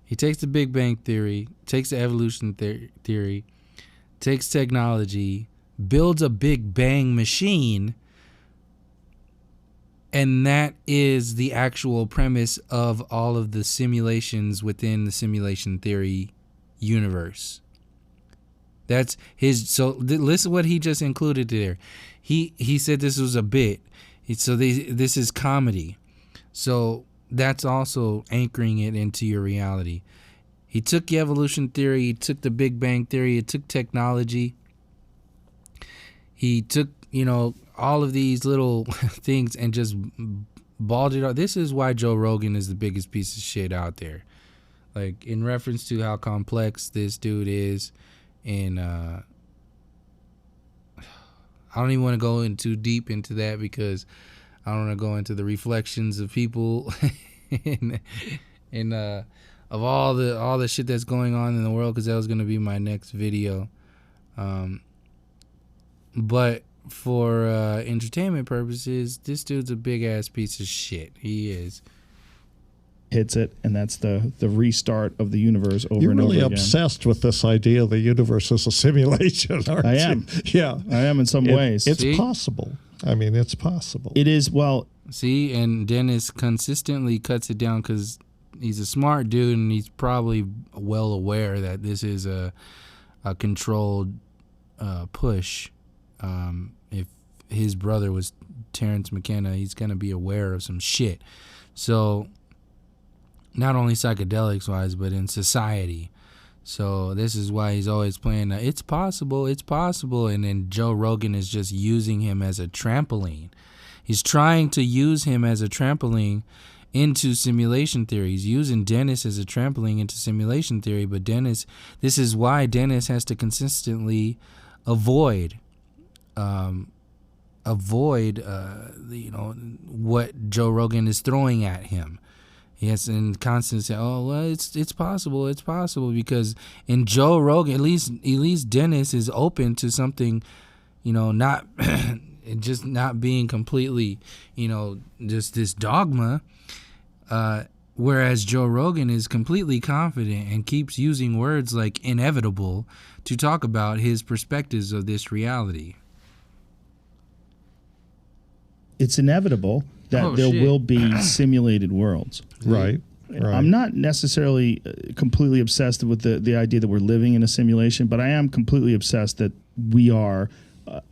[SPEAKER 1] he takes the Big Bang theory, takes the evolution theory, takes technology, builds a Big Bang machine, and that is the actual premise of all of the simulations within the simulation theory universe. That's his. So listen what he just included there. He said this was a bit. So this is comedy. So that's also anchoring it into your reality. He took the evolution theory. He took the Big Bang theory. He took technology. He took, all of these little things and just balled it out. This is why Joe Rogan is the biggest piece of shit out there. Like, in reference to how complex this dude is. And I don't even want to go in too deep into that, because I don't want to go into the reflections of people and of all the shit that's going on in the world, because that was going to be my next video. But for entertainment purposes, this dude's a big ass piece of shit. He is.
[SPEAKER 2] hits it, and that's the restart of the universe over
[SPEAKER 3] You're
[SPEAKER 2] and over
[SPEAKER 3] again. You're
[SPEAKER 2] again.
[SPEAKER 3] really obsessed with this idea the universe is a simulation, aren't you?
[SPEAKER 2] I am.
[SPEAKER 3] Yeah.
[SPEAKER 2] I am in some ways.
[SPEAKER 3] It's possible. I mean, it's possible.
[SPEAKER 2] It is, well...
[SPEAKER 1] See, and Dennis consistently cuts it down because he's a smart dude, and he's probably well aware that this is a controlled push. If his brother was Terrence McKenna, he's going to be aware of some shit. So, not only psychedelics-wise, but in society. So, this is why he's always playing it's possible, and then Joe Rogan is just using him as a trampoline. He's trying to use him as a trampoline into simulation theory. He's using Dennis as a trampoline into simulation theory, but this is why Dennis has to consistently avoid what Joe Rogan is throwing at him. He has to constantly say, "Oh, well, it's possible, because in Joe Rogan, at least Dennis is open to something, not just not being completely, just this dogma." Whereas Joe Rogan is completely confident and keeps using words like inevitable to talk about his perspectives of this reality.
[SPEAKER 2] It's inevitable that there will be simulated worlds.
[SPEAKER 3] Right.
[SPEAKER 2] I'm not necessarily completely obsessed with the idea that we're living in a simulation, but I am completely obsessed that we are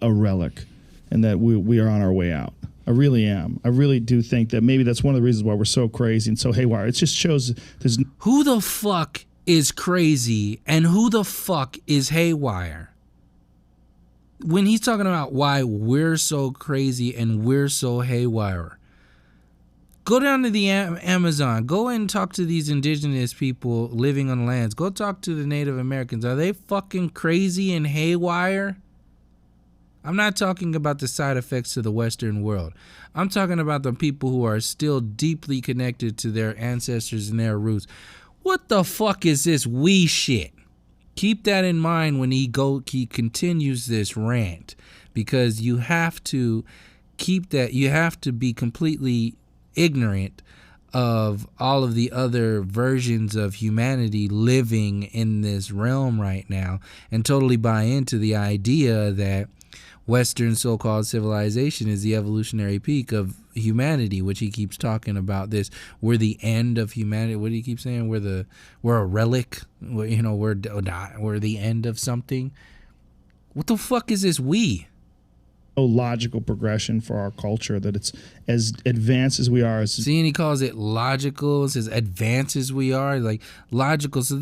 [SPEAKER 2] a relic and that we are on our way out. I really am. I really do think that maybe that's one of the reasons why we're so crazy and so haywire. It just shows there's...
[SPEAKER 1] Who the fuck is crazy and who the fuck is haywire? When he's talking about why we're so crazy and we're so haywire, go down to the Amazon. Go and talk to these indigenous people living on the lands. Go talk to the Native Americans. Are they fucking crazy and haywire? I'm not talking about the side effects to the Western world. I'm talking about the people who are still deeply connected to their ancestors and their roots. What the fuck is this we shit? Keep that in mind when he continues this rant, because you have to keep that. You have to be completely ignorant of all of the other versions of humanity living in this realm right now and totally buy into the idea that Western so-called civilization is the evolutionary peak of humanity, which he keeps talking about. This, we're the end of humanity. What do you keep saying? We're a relic. We're the end of something. What the fuck is this we?
[SPEAKER 2] Logical progression for our culture, that it's as advanced as we are.
[SPEAKER 1] See, and he calls it logical. It says advanced as we are, like logical. So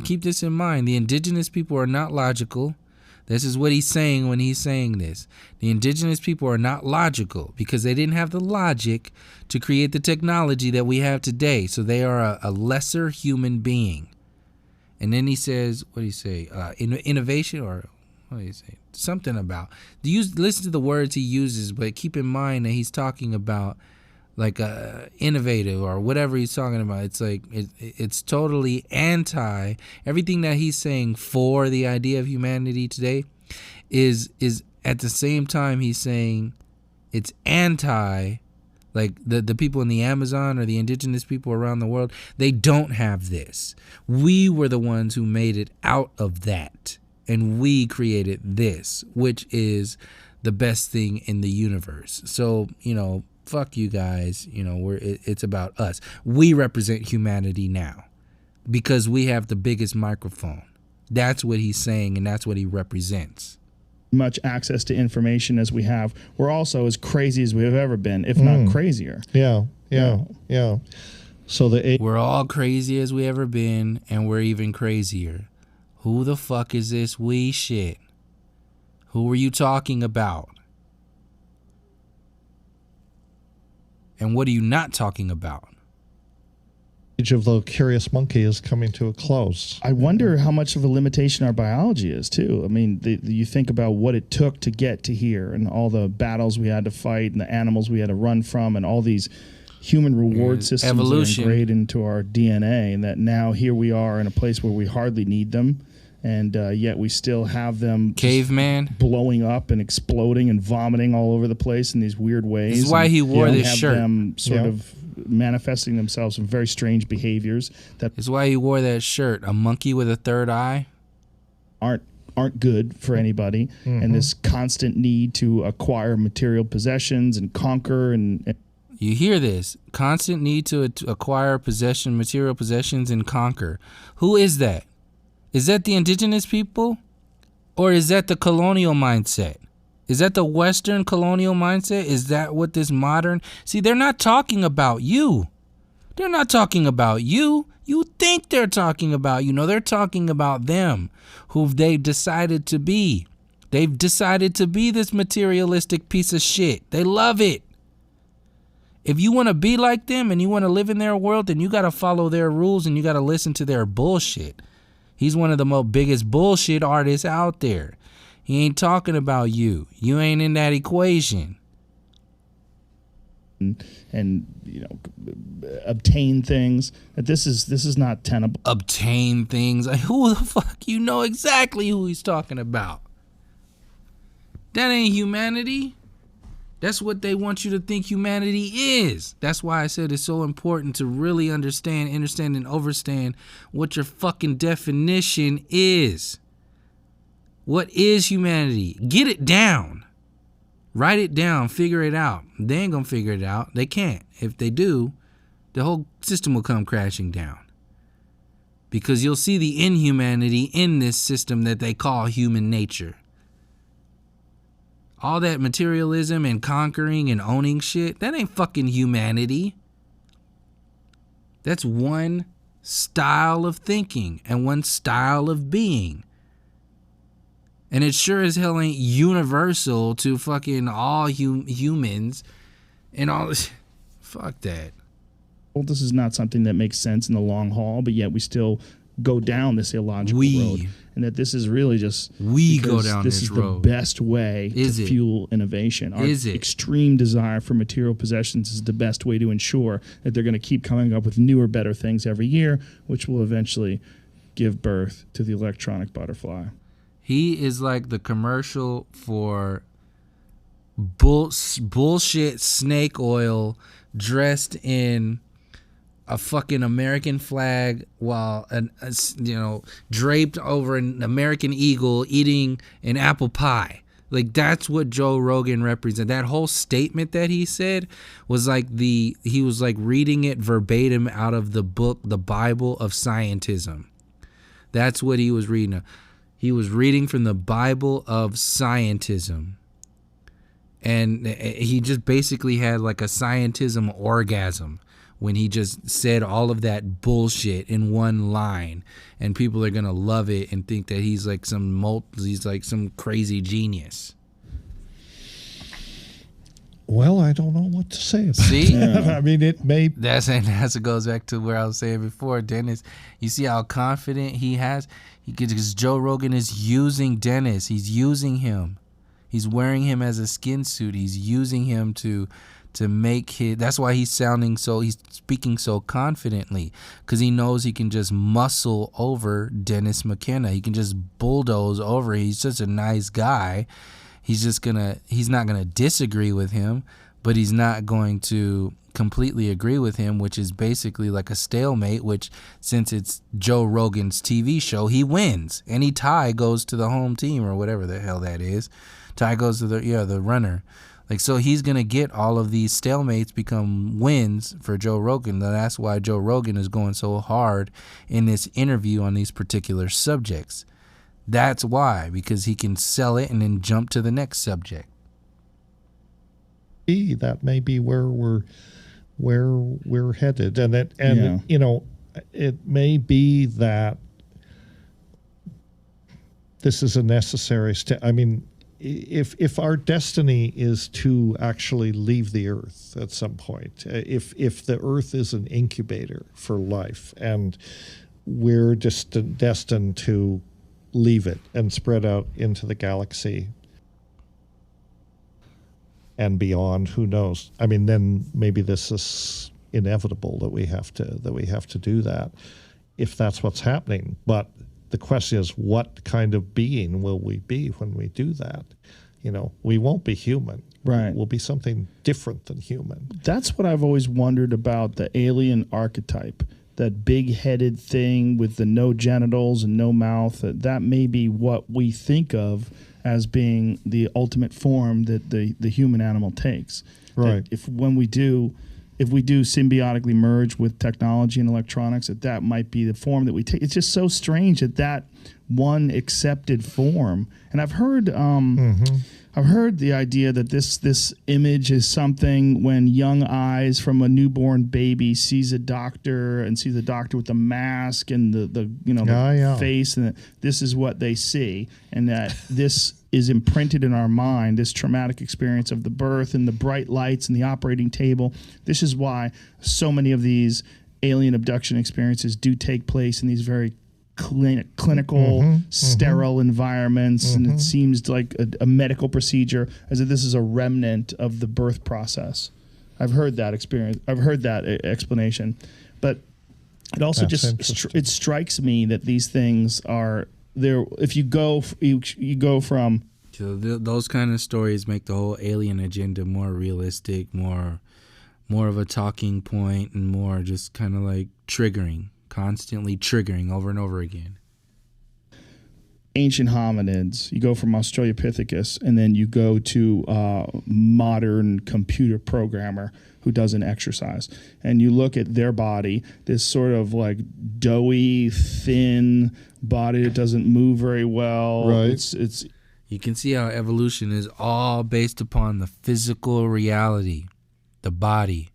[SPEAKER 1] keep this in mind. The indigenous people are not logical. This is what he's saying when he's saying this. The indigenous people are not logical because they didn't have the logic to create the technology that we have today. So they are a lesser human being. And then he says, what do you say? Innovation, or what do you say? Something about. Listen to the words he uses, but keep in mind that he's talking about like innovative or whatever he's talking about. It's like it's totally anti everything that he's saying for the idea of humanity today is at the same time he's saying it's anti, like the people in the Amazon or the indigenous people around the world. They don't have this. We were the ones who made it out of that, and we created this, which is the best thing in the universe. So, fuck you guys, it's about us. We represent humanity now because we have the biggest microphone. That's what he's saying, and that's what he represents.
[SPEAKER 2] Much access to information as we have. We're also as crazy as we have ever been, if not crazier.
[SPEAKER 3] Yeah. So
[SPEAKER 1] we're all crazy as we ever been, and we're even crazier. Who the fuck is this we shit? Who are you talking about? And what are you not talking about?
[SPEAKER 3] Age of the Curious Monkey is coming to a close.
[SPEAKER 2] I wonder how much of a limitation our biology is, too. I mean, you think about what it took to get to here and all the battles we had to fight and the animals we had to run from and all these human reward systems
[SPEAKER 1] evolution
[SPEAKER 2] that are ingrained into our DNA, and that now here we are in a place where we hardly need them. And yet we still have them
[SPEAKER 1] caveman
[SPEAKER 2] blowing up and exploding and vomiting all over the place in these weird ways.
[SPEAKER 1] This is why he wore this
[SPEAKER 2] have
[SPEAKER 1] shirt.
[SPEAKER 2] Them sort of manifesting themselves in very strange behaviors that
[SPEAKER 1] It's why he wore that shirt, a monkey with a third eye.
[SPEAKER 2] aren't good for anybody, and this constant need to acquire material possessions and conquer and
[SPEAKER 1] You hear this? Constant need to acquire material possessions and conquer. Who is that? Is that the indigenous people? Or is that the colonial mindset? Is that the Western colonial mindset? Is that what this modern... See, they're not talking about you. They're not talking about you. You think they're talking about you. No, they're talking about them, who they've decided to be. They've decided to be this materialistic piece of shit. They love it. If you want to be like them and you want to live in their world, then you got to follow their rules and you got to listen to their bullshit. He's one of the most biggest bullshit artists out there. He ain't talking about you. You ain't in that equation.
[SPEAKER 2] and obtain things. This is not tenable.
[SPEAKER 1] Obtain things. Like, who the fuck? You know exactly who he's talking about. That ain't humanity. That's what they want you to think humanity is. That's why I said it's so important to really understand and overstand what your fucking definition is. What is humanity? Get it down. Write it down. Figure it out. They ain't gonna figure it out. They can't. If they do, the whole system will come crashing down. Because you'll see the inhumanity in this system that they call human nature. All that materialism and conquering and owning shit, that ain't fucking humanity. That's one style of thinking and one style of being. And it sure as hell ain't universal to fucking all humans and all this. Fuck that.
[SPEAKER 2] Well, this is not something that makes sense in the long haul, but yet we still go down this illogical road. And that this is really just
[SPEAKER 1] go down this road.
[SPEAKER 2] This is the best way to fuel innovation. Our extreme desire for material possessions is the best way to ensure that they're going to keep coming up with newer, better things every year, which will eventually give birth to the electronic butterfly.
[SPEAKER 1] He is like the commercial for bullshit snake oil dressed in a fucking American flag while draped over an American eagle eating an apple pie. Like, that's what Joe Rogan represents. That whole statement that he said was like he was like reading it verbatim out of the book, the Bible of Scientism. That's what he was reading. He was reading from the Bible of Scientism. And he just basically had like a scientism orgasm when he just said all of that bullshit in one line, and people are gonna love it and think that he's like some crazy genius.
[SPEAKER 3] Well, I don't know what to say about that. I mean, it may.
[SPEAKER 1] That's it goes back to where I was saying before, Dennis. You see how confident he has? Because Joe Rogan is using Dennis. He's using him. He's wearing him as a skin suit. He's using him to make his. That's why he's speaking so confidently, because he knows he can just muscle over Dennis McKenna. He can just bulldoze over. He's such a nice guy. He's not gonna disagree with him, but he's not going to completely agree with him, which is basically like a stalemate, which, since it's Joe Rogan's TV show, he wins. Any tie goes to the home team, or whatever the hell that is. Tie goes to the runner. Like, so he's going to get all of these stalemates become wins for Joe Rogan. That's why Joe Rogan is going so hard in this interview on these particular subjects. That's why, because he can sell it and then jump to the next subject.
[SPEAKER 3] That may be where we're headed, and it may be that this is a necessary step. I mean, if our destiny is to actually leave the earth at some point, if the earth is an incubator for life and we're just destined to leave it and spread out into the galaxy and beyond, who knows? I mean, then maybe this is inevitable that we have to do that, if that's what's happening. But the question is, what kind of being will we be when we do that? we won't be human.
[SPEAKER 2] Right.
[SPEAKER 3] We'll be something different than human.
[SPEAKER 2] That's what I've always wondered about the alien archetype. That big-headed thing with the no genitals and no mouth. That may be what we think of as being the ultimate form that the human animal takes.
[SPEAKER 3] Right.
[SPEAKER 2] If we do symbiotically merge with technology and electronics, that might be the form that we take. It's just so strange that one accepted form. And I've heard the idea that this image is something when young eyes from a newborn baby sees a doctor with the mask and the face, and this is what they see, and that this is imprinted in our mind, this traumatic experience of the birth and the bright lights and the operating table. This is why so many of these alien abduction experiences do take place in these very clinical, sterile environments, and it seems like a medical procedure, as if this is a remnant of the birth process. I've heard that experience. I've heard that explanation, but it also it strikes me that these things are there. If you go from
[SPEAKER 1] those kind of stories make the whole alien agenda more realistic, more of a talking point, and more just kind of like constantly triggering over and over again.
[SPEAKER 2] Ancient hominids, you go from Australopithecus, and then you go to modern computer programmer who doesn't exercise, and you look at their body, this sort of like doughy, thin body that doesn't move very well.
[SPEAKER 3] Right.
[SPEAKER 2] It's
[SPEAKER 1] you can see how evolution is all based upon the physical reality, the body.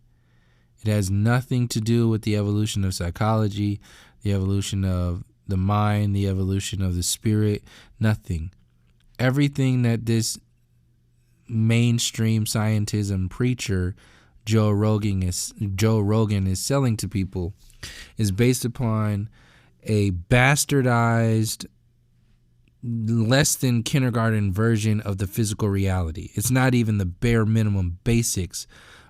[SPEAKER 1] It has nothing to do with the evolution of psychology, the evolution of the mind, the evolution of the spirit, nothing. Everything that this mainstream scientism preacher, Joe Rogan is selling to people is based upon a bastardized, less than kindergarten version of the physical reality. It's not even the bare minimum basics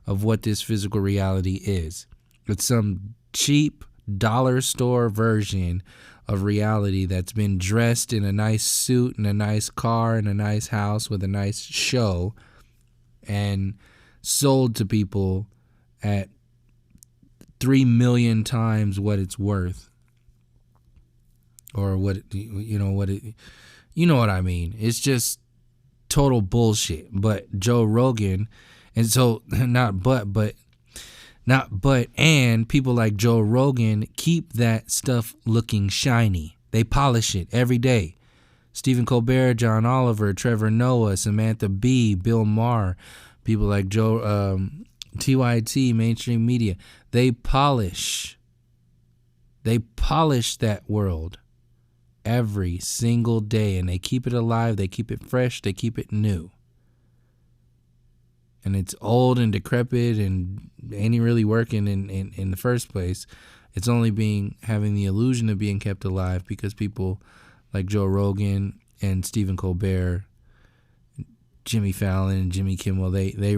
[SPEAKER 1] of what this physical reality is. It's some cheap dollar store version of reality that's been dressed in a nice suit and a nice car and a nice house with a nice show and sold to people at 3 million times what it's worth, or what I mean. It's just total bullshit. But Joe Rogan, and so and people like Joe Rogan keep that stuff looking shiny. They polish it every day. Stephen Colbert, John Oliver, Trevor Noah, Samantha Bee, Bill Maher, people like Joe, TYT, mainstream media. They polish that world every single day, and they keep it alive. They keep it fresh. They keep it new. And it's old and decrepit and ain't really working in the first place. It's only having the illusion of being kept alive because people like Joe Rogan and Stephen Colbert, Jimmy Fallon and Jimmy Kimmel, they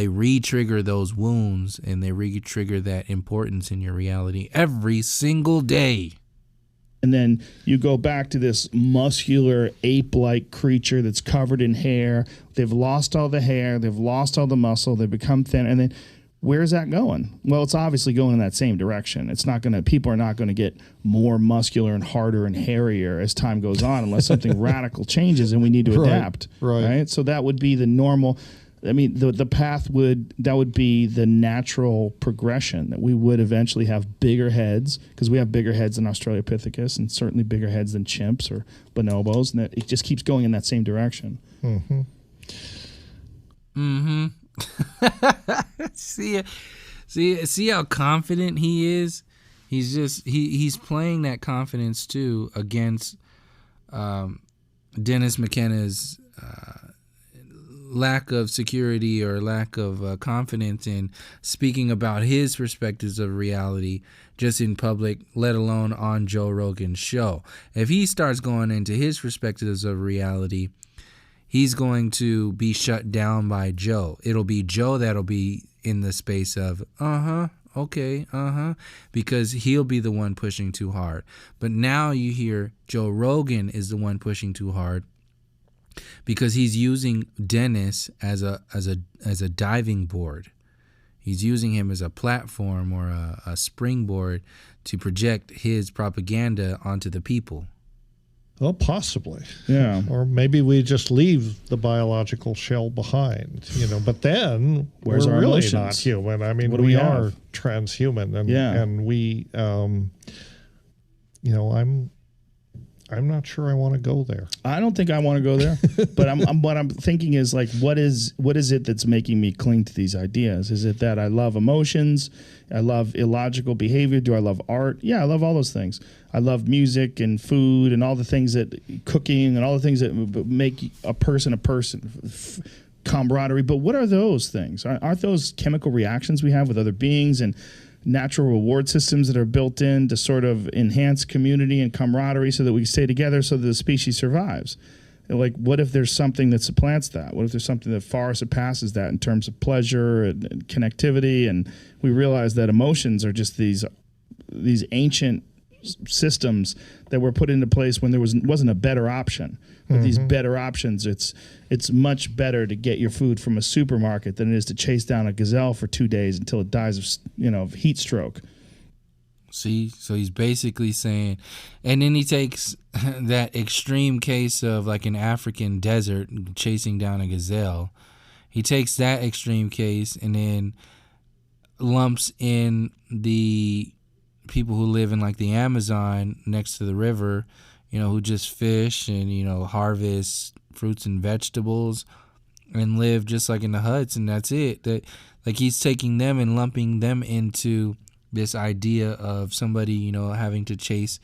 [SPEAKER 1] re-trigger those wounds, and they re-trigger that importance in your reality every single day.
[SPEAKER 2] And then you go back to this muscular ape-like creature that's covered in hair. They've lost all the hair. They've lost all the muscle. They've become thin. And then where's that going? Well, it's obviously going in that same direction. It's not going to. People are not going to get more muscular and harder and hairier as time goes on unless something radical changes and we need to adapt. Right. So that would be the normal. I mean, the path would be the natural progression, that we would eventually have bigger heads, because we have bigger heads than Australopithecus and certainly bigger heads than chimps or bonobos, and that it just keeps going in that same direction.
[SPEAKER 1] See how confident he is? He's playing that confidence too against Dennis McKenna's lack of security or lack of confidence in speaking about his perspectives of reality just in public, let alone on Joe Rogan's show. If he starts going into his perspectives of reality, he's going to be shut down by Joe. It'll be Joe that'll be in the space of, okay, because he'll be the one pushing too hard. But now you hear Joe Rogan is the one pushing too hard, because he's using Dennis as a diving board. He's using him as a platform or a springboard to project his propaganda onto the people.
[SPEAKER 3] Well, possibly.
[SPEAKER 2] Yeah.
[SPEAKER 3] Or maybe we just leave the biological shell behind, but then
[SPEAKER 2] Where's
[SPEAKER 3] we're
[SPEAKER 2] our
[SPEAKER 3] really
[SPEAKER 2] emotions?
[SPEAKER 3] not human. I mean,
[SPEAKER 2] What do
[SPEAKER 3] we
[SPEAKER 2] we
[SPEAKER 3] are
[SPEAKER 2] have?
[SPEAKER 3] transhuman, and
[SPEAKER 2] Yeah.
[SPEAKER 3] and we, I'm not sure I want to go there.
[SPEAKER 2] I don't think I want to go there, but what I'm thinking is like, what is it that's making me cling to these ideas? Is it that I love emotions? I love illogical behavior. Do I love art? Yeah, I love all those things. I love music and food and all the things cooking and all the things that make a person, camaraderie. But what are those things? Aren't those chemical reactions we have with other beings and natural reward systems that are built in to sort of enhance community and camaraderie so that we stay together so that the species survives? Like, what if there's something that supplants that? What if there's something that far surpasses that in terms of pleasure and connectivity? And we realize that emotions are just these ancient systems that were put into place when there wasn't a better option. But these better options, it's much better to get your food from a supermarket than it is to chase down a gazelle for 2 days until it dies of heat stroke.
[SPEAKER 1] See, so he's basically saying, and then he takes that extreme case of like an African desert chasing down a gazelle. He takes that extreme case and then lumps in the people who live in like the Amazon next to the river, who just fish and, harvest fruits and vegetables and live just like in the huts, and that's it. That, like, he's taking them and lumping them into this idea of somebody, having to chase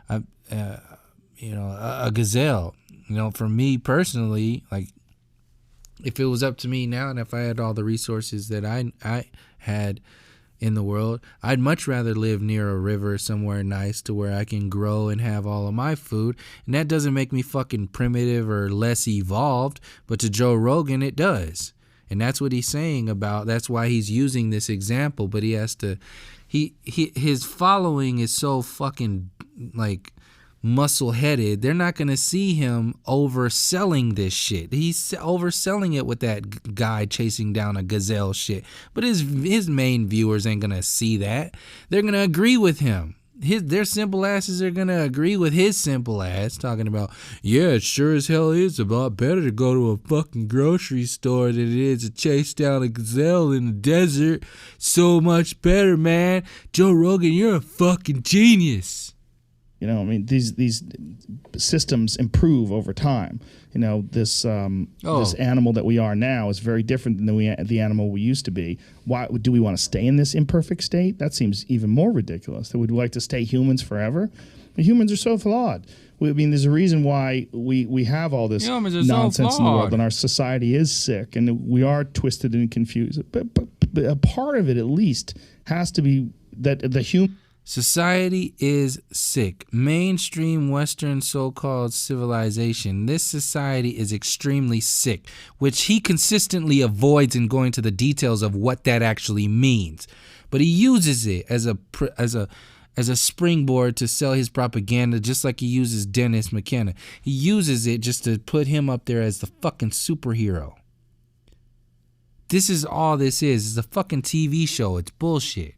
[SPEAKER 1] a gazelle. For me personally, like, if it was up to me now and if I had all the resources that I had in the world, I'd much rather live near a river somewhere nice to where I can grow and have all of my food. And that doesn't make me fucking primitive or less evolved, but to Joe Rogan, it does. And that's what he's saying about, that's why he's using this example, but he has to, his following is so fucking like muscle-headed, they're not going to see him overselling this shit. He's overselling it with that guy chasing down a gazelle shit. But his main viewers ain't going to see that. They're going to agree with him. Their simple asses are going to agree with his simple ass, talking about, yeah, it sure as hell is a lot better to go to a fucking grocery store than it is to chase down a gazelle in the desert. So much better, man. Joe Rogan, you're a fucking genius.
[SPEAKER 2] These systems improve over time. This animal that we are now is very different than the animal we used to be. Why do we want to stay in this imperfect state? That seems even more ridiculous. That we'd like to stay humans forever. Humans are so flawed. There's a reason why we have all this nonsense in the world, and our society is sick, and we are twisted and confused. But a part of it, at least, has to be that the human.
[SPEAKER 1] Society is sick. Mainstream Western so-called civilization. This society is extremely sick, which he consistently avoids in going to the details of what that actually means. But he uses it as a springboard to sell his propaganda, just like he uses Dennis McKenna. He uses it just to put him up there as the fucking superhero. This is all this is. It's a fucking TV show. It's bullshit.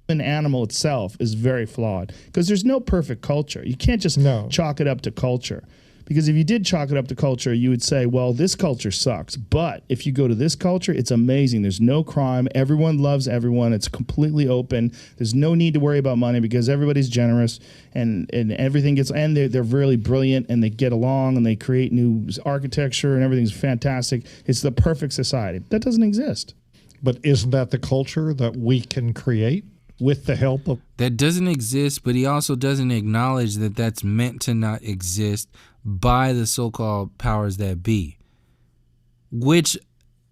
[SPEAKER 2] An animal itself is very flawed because there's no perfect culture. You can't just chalk it up to culture, because if you did chalk it up to culture, you would say, well, this culture sucks. But if you go to this culture, it's amazing. There's no crime. Everyone loves everyone. It's completely open. There's no need to worry about money because everybody's generous and everything gets, and they're really brilliant and they get along and they create new architecture and everything's fantastic. It's the perfect society. That doesn't exist.
[SPEAKER 3] But isn't that the culture that we can create? With the help of...
[SPEAKER 1] That doesn't exist, but he also doesn't acknowledge that that's meant to not exist by the so-called powers that be. Which,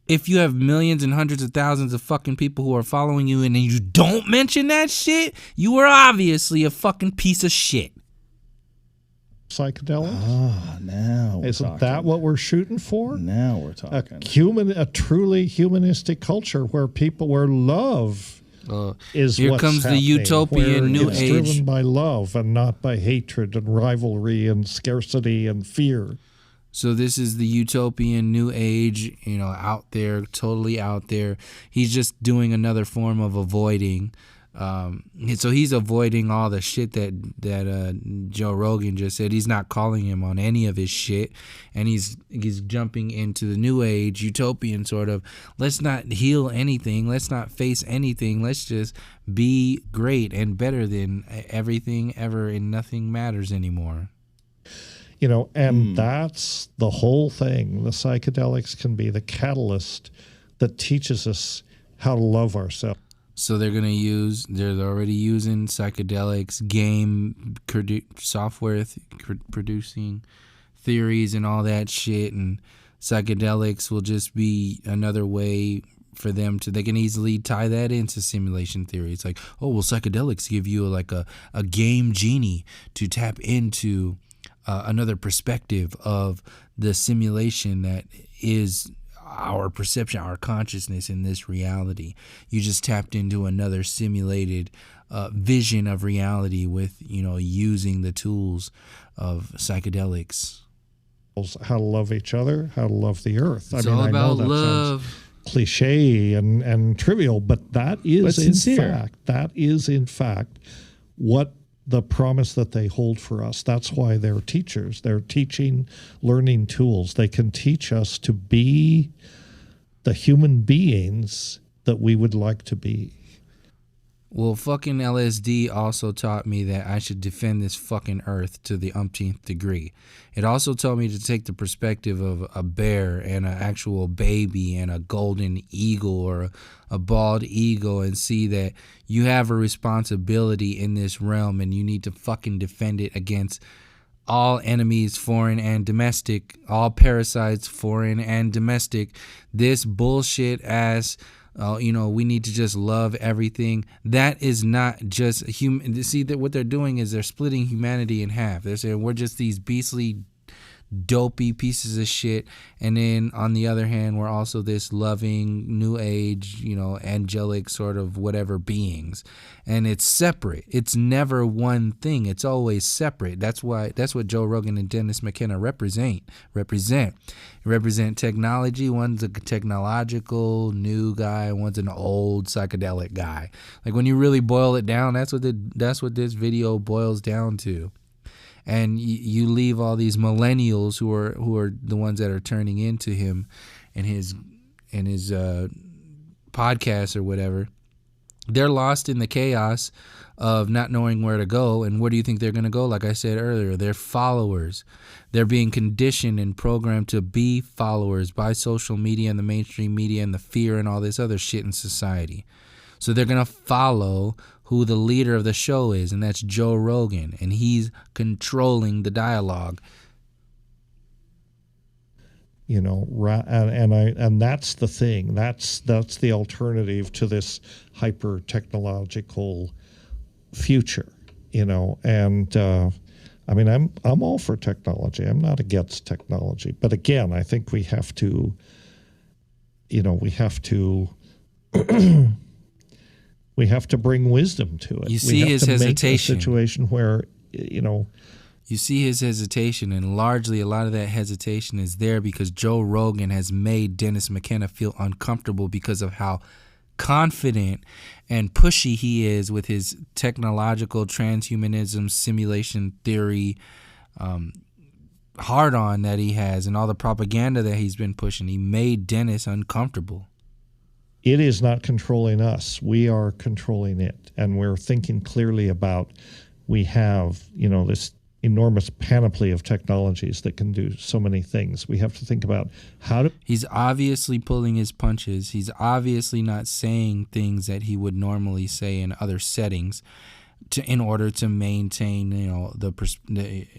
[SPEAKER 1] if you have millions and hundreds of thousands of fucking people who are following you and then you don't mention that shit, you are obviously a fucking piece of shit.
[SPEAKER 3] Psychedelics?
[SPEAKER 2] Now we're
[SPEAKER 3] Isn't
[SPEAKER 2] talking.
[SPEAKER 3] that what we're shooting for?
[SPEAKER 2] Now we're talking.
[SPEAKER 3] A truly humanistic culture where love... is
[SPEAKER 1] here comes the utopian new
[SPEAKER 3] it's
[SPEAKER 1] age,
[SPEAKER 3] driven by love and not by hatred and rivalry and scarcity and fear.
[SPEAKER 1] So this is the utopian new age, out there, totally out there. He's just doing another form of avoiding. So he's avoiding all the shit that Joe Rogan just said. He's not calling him on any of his shit, and he's jumping into the new age utopian sort of, let's not heal anything, let's not face anything, let's just be great and better than everything ever, and nothing matters anymore.
[SPEAKER 3] And that's the whole thing. The psychedelics can be the catalyst that teaches us how to love ourselves.
[SPEAKER 1] So they're already using psychedelics, game software producing theories and all that shit, and psychedelics will just be another way for them they can easily tie that into simulation theory. It's like, oh, well, psychedelics give you like a game genie to tap into another perspective of the simulation that is our perception, our consciousness in this reality. You just tapped into another simulated vision of reality with, using the tools of psychedelics.
[SPEAKER 3] How to love each other, how to love the earth.
[SPEAKER 1] It's all about love.
[SPEAKER 3] Sounds cliche and trivial, but that is in fact what the promise that they hold for us. That's why they're teachers. They're teaching, learning tools. They can teach us to be the human beings that we would like to be.
[SPEAKER 1] Well, fucking LSD also taught me that I should defend this fucking earth to the umpteenth degree. It also taught me to take the perspective of a bear and an actual baby and a golden eagle or a bald eagle and see that you have a responsibility in this realm and you need to fucking defend it against all enemies, foreign and domestic, all parasites, foreign and domestic. This bullshit ass, we need to just love everything. That is not just human. See, that what they're doing is they're splitting humanity in half. They're saying we're just these beastly, dopey pieces of shit, and then on the other hand, we're also this loving, new age, angelic sort of whatever beings, and it's separate. It's never one thing. It's always separate. That's what Joe Rogan and Dennis McKenna represent. Represent technology. One's a technological new guy. One's an old psychedelic guy. Like when you really boil it down, that's what this video boils down to. And you leave all these millennials who are the ones that are turning into him and his podcast or whatever. They're lost in the chaos of not knowing where to go. And where do you think they're going to go? Like I said earlier, they're followers. They're being conditioned and programmed to be followers by social media and the mainstream media and the fear and all this other shit in society. So they're going to follow who the leader of the show is, and that's Joe Rogan, and he's controlling the dialogue.
[SPEAKER 3] And that's the thing. That's the alternative to this hyper technological future. And I'm all for technology. I'm not against technology, but again, I think we have to. We have to bring wisdom to it.
[SPEAKER 1] You see his hesitation.
[SPEAKER 3] Make a situation where,
[SPEAKER 1] You see his hesitation, and largely a lot of that hesitation is there because Joe Rogan has made Dennis McKenna feel uncomfortable because of how confident and pushy he is with his technological transhumanism simulation theory hard-on that he has and all the propaganda that he's been pushing. He made Dennis uncomfortable.
[SPEAKER 3] It is not controlling us. We are controlling it. And we're thinking clearly about, we have, this enormous panoply of technologies that can do so many things. We have to think about how to... He's
[SPEAKER 1] obviously pulling his punches. He's obviously not saying things that he would normally say in other settings in order to maintain,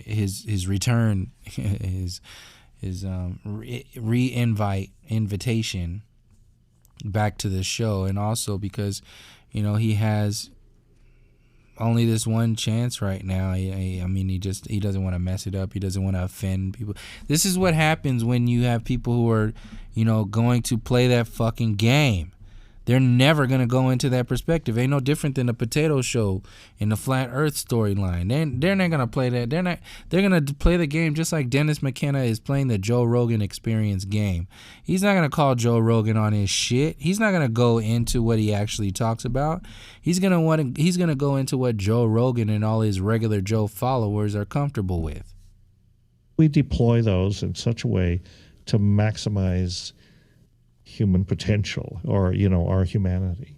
[SPEAKER 1] his return, his invitation back to the show, and also because he has only this one chance right now. He doesn't want to mess it up. He doesn't want to offend people. This is what happens when you have people who are going to play that fucking game. They're never going to go into that perspective. Ain't no different than the Potato Show in the Flat Earth storyline. They're not going to play that. They're going to play the game just like Dennis McKenna is playing the Joe Rogan Experience game. He's not going to call Joe Rogan on his shit. He's not going to go into what he actually talks about. He's going to go into what Joe Rogan and all his regular Joe followers are comfortable with.
[SPEAKER 3] We deploy those in such a way to maximize human potential, or our humanity.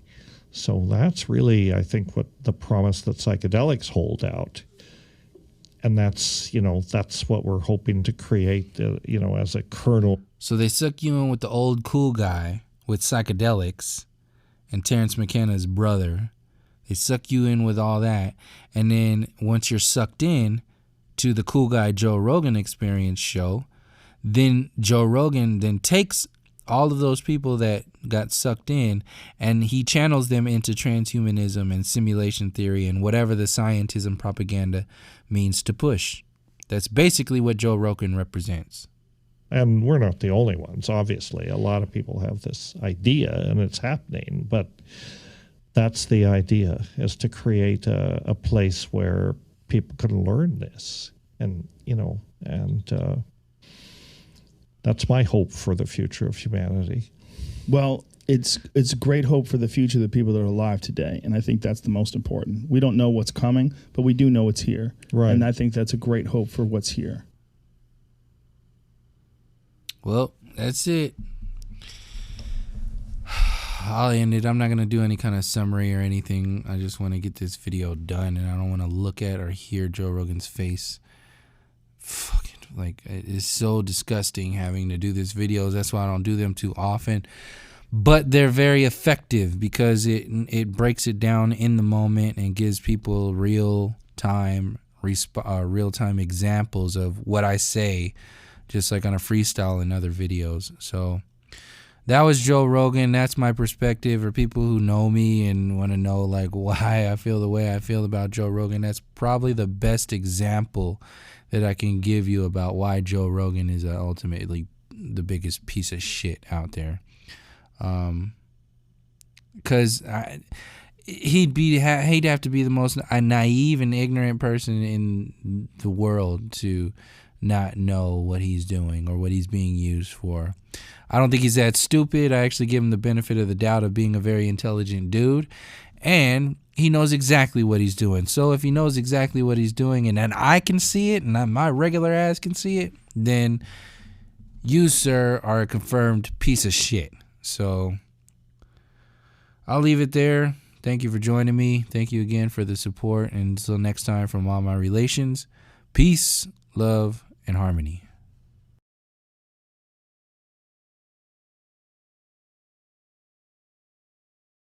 [SPEAKER 3] So that's really, I think, what the promise that psychedelics hold out, and that's what we're hoping to create, as a kernel.
[SPEAKER 1] So they suck you in with the old cool guy with psychedelics and Terrence McKenna's brother. They suck you in with all that, and then once you're sucked in to the cool guy Joe Rogan Experience show, then Joe Rogan then takes all of those people that got sucked in and he channels them into transhumanism and simulation theory and whatever the scientism propaganda means to push. That's basically what Joe Rogan represents.
[SPEAKER 3] And we're not the only ones, obviously. A lot of people have this idea and it's happening, but that's the idea, is to create a place where people can learn this. And, that's my hope for the future of humanity.
[SPEAKER 2] Well, it's great hope for the future of the people that are alive today, and I think that's the most important. We don't know what's coming, but we do know it's here.
[SPEAKER 3] Right.
[SPEAKER 2] And I think that's a great hope for what's here.
[SPEAKER 1] Well, that's it. I'll end it. I'm not going to do any kind of summary or anything. I just want to get this video done, and I don't want to look at or hear Joe Rogan's face. Fucking, like, it's so disgusting having to do these videos. That's why I don't do them too often. But they're very effective because it breaks it down in the moment and gives people real-time examples of what I say, just like on a freestyle in other videos. So that was Joe Rogan. That's my perspective. For people who know me and want to know like why I feel the way I feel about Joe Rogan, that's probably the best example that I can give you about why Joe Rogan is ultimately the biggest piece of shit out there. Because he'd have to be the most naive and ignorant person in the world to not know what he's doing or what he's being used for. I don't think he's that stupid. I actually give him the benefit of the doubt of being a very intelligent dude, and he knows exactly what he's doing. So if he knows exactly what he's doing and then I can see it and my regular ass can see it, then you, sir, are a confirmed piece of shit. So I'll leave it there. Thank you for joining me. Thank you again for the support. And until next time, from all my relations, peace, love, and harmony.